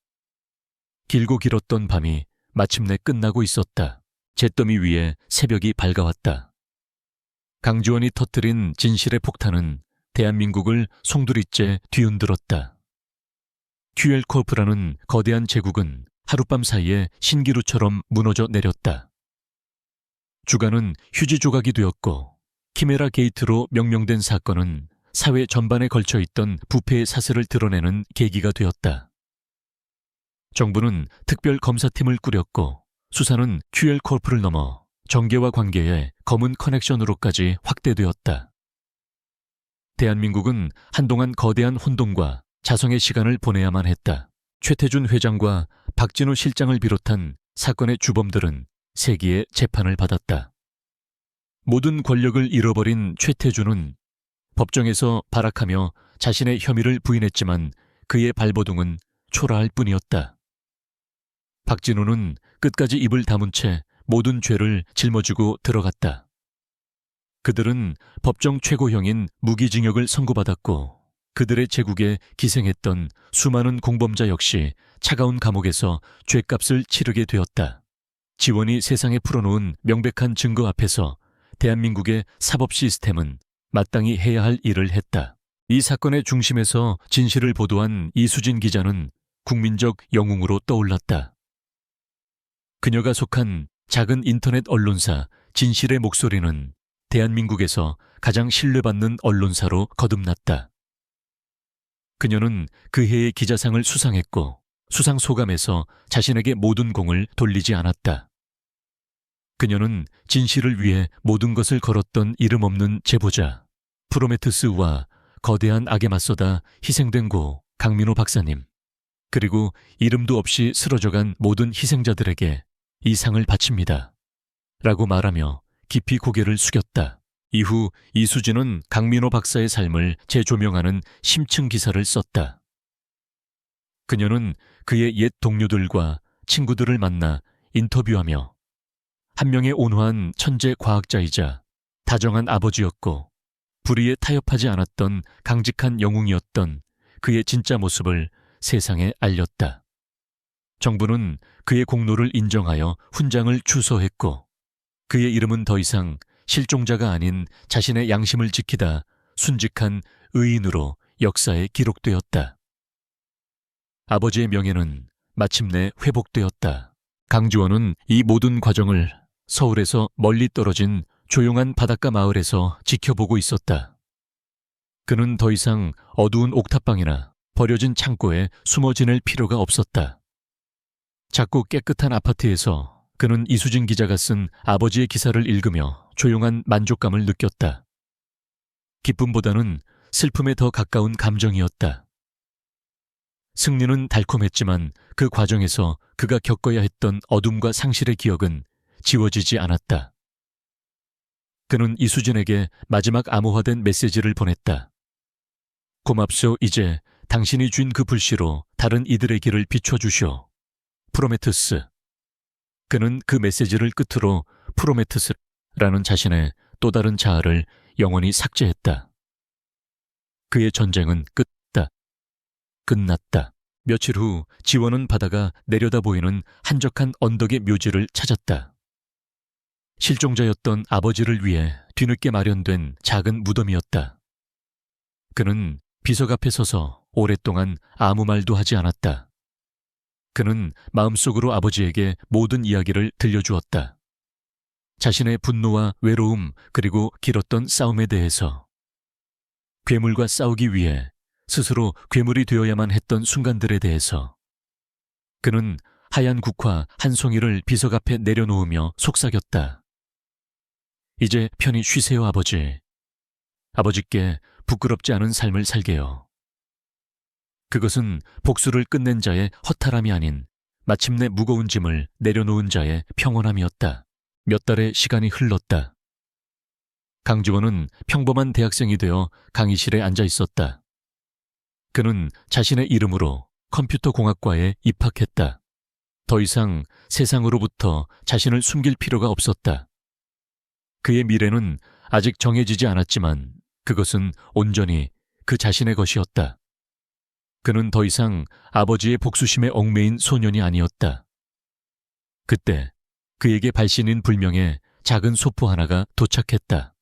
길고 길었던 밤이 마침내 끝나고 있었다. 잿더미 위에 새벽이 밝아왔다. 강지원이 터뜨린 진실의 폭탄은 대한민국을 송두리째 뒤흔들었다. QL코프라는 거대한 제국은 하룻밤 사이에 신기루처럼 무너져 내렸다. 주가는 휴지 조각이 되었고 키메라 게이트로 명명된 사건은 사회 전반에 걸쳐 있던 부패의 사슬을 드러내는 계기가 되었다. 정부는 특별 검사팀을 꾸렸고 수사는 QL코프를 넘어 정계와 관계의 검은 커넥션으로까지 확대되었다. 대한민국은 한동안 거대한 혼돈과 자성의 시간을 보내야만 했다. 최태준 회장과 박진우 실장을 비롯한 사건의 주범들은 세기의 재판을 받았다. 모든 권력을 잃어버린 최태준은 법정에서 발악하며 자신의 혐의를 부인했지만 그의 발버둥은 초라할 뿐이었다. 박진우는 끝까지 입을 다문 채 모든 죄를 짊어지고 들어갔다. 그들은 법정 최고형인 무기징역을 선고받았고 그들의 제국에 기생했던 수많은 공범자 역시 차가운 감옥에서 죗값을 치르게 되었다. 지원이 세상에 풀어놓은 명백한 증거 앞에서 대한민국의 사법 시스템은 마땅히 해야 할 일을 했다. 이 사건의 중심에서 진실을 보도한 이수진 기자는 국민적 영웅으로 떠올랐다. 그녀가 속한 작은 인터넷 언론사 진실의 목소리는 대한민국에서 가장 신뢰받는 언론사로 거듭났다. 그녀는 그 해의 기자상을 수상했고 수상 소감에서 자신에게 모든 공을 돌리지 않았다. 그녀는 진실을 위해 모든 것을 걸었던 이름 없는 제보자 프로메테우스와 거대한 악에 맞서다 희생된 고 강민호 박사님, 그리고 이름도 없이 쓰러져간 모든 희생자들에게 이 상을 바칩니다. 라고 말하며 깊이 고개를 숙였다. 이후 이수진은 강민호 박사의 삶을 재조명하는 심층 기사를 썼다. 그녀는 그의 옛 동료들과 친구들을 만나 인터뷰하며 한 명의 온화한 천재 과학자이자 다정한 아버지였고 불의에 타협하지 않았던 강직한 영웅이었던 그의 진짜 모습을 세상에 알렸다. 정부는 그의 공로를 인정하여 훈장을 추서했고 그의 이름은 더 이상 실종자가 아닌 자신의 양심을 지키다 순직한 의인으로 역사에 기록되었다. 아버지의 명예는 마침내 회복되었다. 강지원은 이 모든 과정을 서울에서 멀리 떨어진 조용한 바닷가 마을에서 지켜보고 있었다. 그는 더 이상 어두운 옥탑방이나 버려진 창고에 숨어 지낼 필요가 없었다. 작고 깨끗한 아파트에서 그는 이수진 기자가 쓴 아버지의 기사를 읽으며 조용한 만족감을 느꼈다. 기쁨보다는 슬픔에 더 가까운 감정이었다. 승리는 달콤했지만 그 과정에서 그가 겪어야 했던 어둠과 상실의 기억은 지워지지 않았다. 그는 이수진에게 마지막 암호화된 메시지를 보냈다. 고맙소. 이제 당신이 쥔 그 불씨로 다른 이들의 길을 비춰주시오. 프로메테우스. 그는 그 메시지를 끝으로 프로메테우스라는 자신의 또 다른 자아를 영원히 삭제했다. 그의 전쟁은 끝났다. 며칠 후 지원은 바다가 내려다 보이는 한적한 언덕의 묘지를 찾았다. 실종자였던 아버지를 위해 뒤늦게 마련된 작은 무덤이었다. 그는 비석 앞에 서서 오랫동안 아무 말도 하지 않았다. 그는 마음속으로 아버지에게 모든 이야기를 들려주었다. 자신의 분노와 외로움 그리고 길었던 싸움에 대해서, 괴물과 싸우기 위해 스스로 괴물이 되어야만 했던 순간들에 대해서. 그는 하얀 국화 한 송이를 비석 앞에 내려놓으며 속삭였다. 이제 편히 쉬세요, 아버지. 아버지께 부끄럽지 않은 삶을 살게요. 그것은 복수를 끝낸 자의 허탈함이 아닌 마침내 무거운 짐을 내려놓은 자의 평온함이었다. 몇 달의 시간이 흘렀다. 강지원은 평범한 대학생이 되어 강의실에 앉아 있었다. 그는 자신의 이름으로 컴퓨터 공학과에 입학했다. 더 이상 세상으로부터 자신을 숨길 필요가 없었다. 그의 미래는 아직 정해지지 않았지만 그것은 온전히 그 자신의 것이었다. 그는 더 이상 아버지의 복수심에 얽매인 소년이 아니었다. 그때 그에게 발신인 불명의 작은 소포 하나가 도착했다.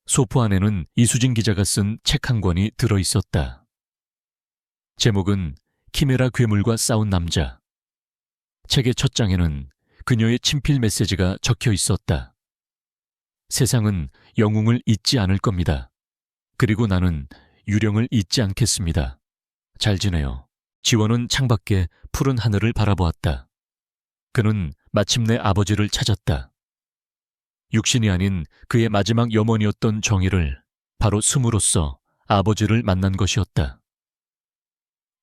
소포 안에는 이수진 기자가 쓴 책 한 권이 들어있었다. 제목은 키메라 괴물과 싸운 남자. 책의 첫 장에는 그녀의 친필 메시지가 적혀 있었다. 세상은 영웅을 잊지 않을 겁니다. 그리고 나는 유령을 잊지 않겠습니다. 잘 지내요. 지원은 창밖에 푸른 하늘을 바라보았다. 그는 마침내 아버지를 찾았다. 육신이 아닌 그의 마지막 염원이었던 정의를 바로 숨으로써 아버지를 만난 것이었다.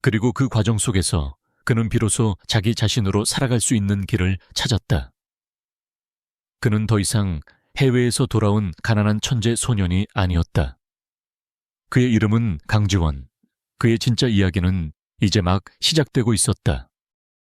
그리고 그 과정 속에서 그는 비로소 자기 자신으로 살아갈 수 있는 길을 찾았다. 그는 더 이상 해외에서 돌아온 가난한 천재 소년이 아니었다. 그의 이름은 강지원. 그의 진짜 이야기는 이제 막 시작되고 있었다.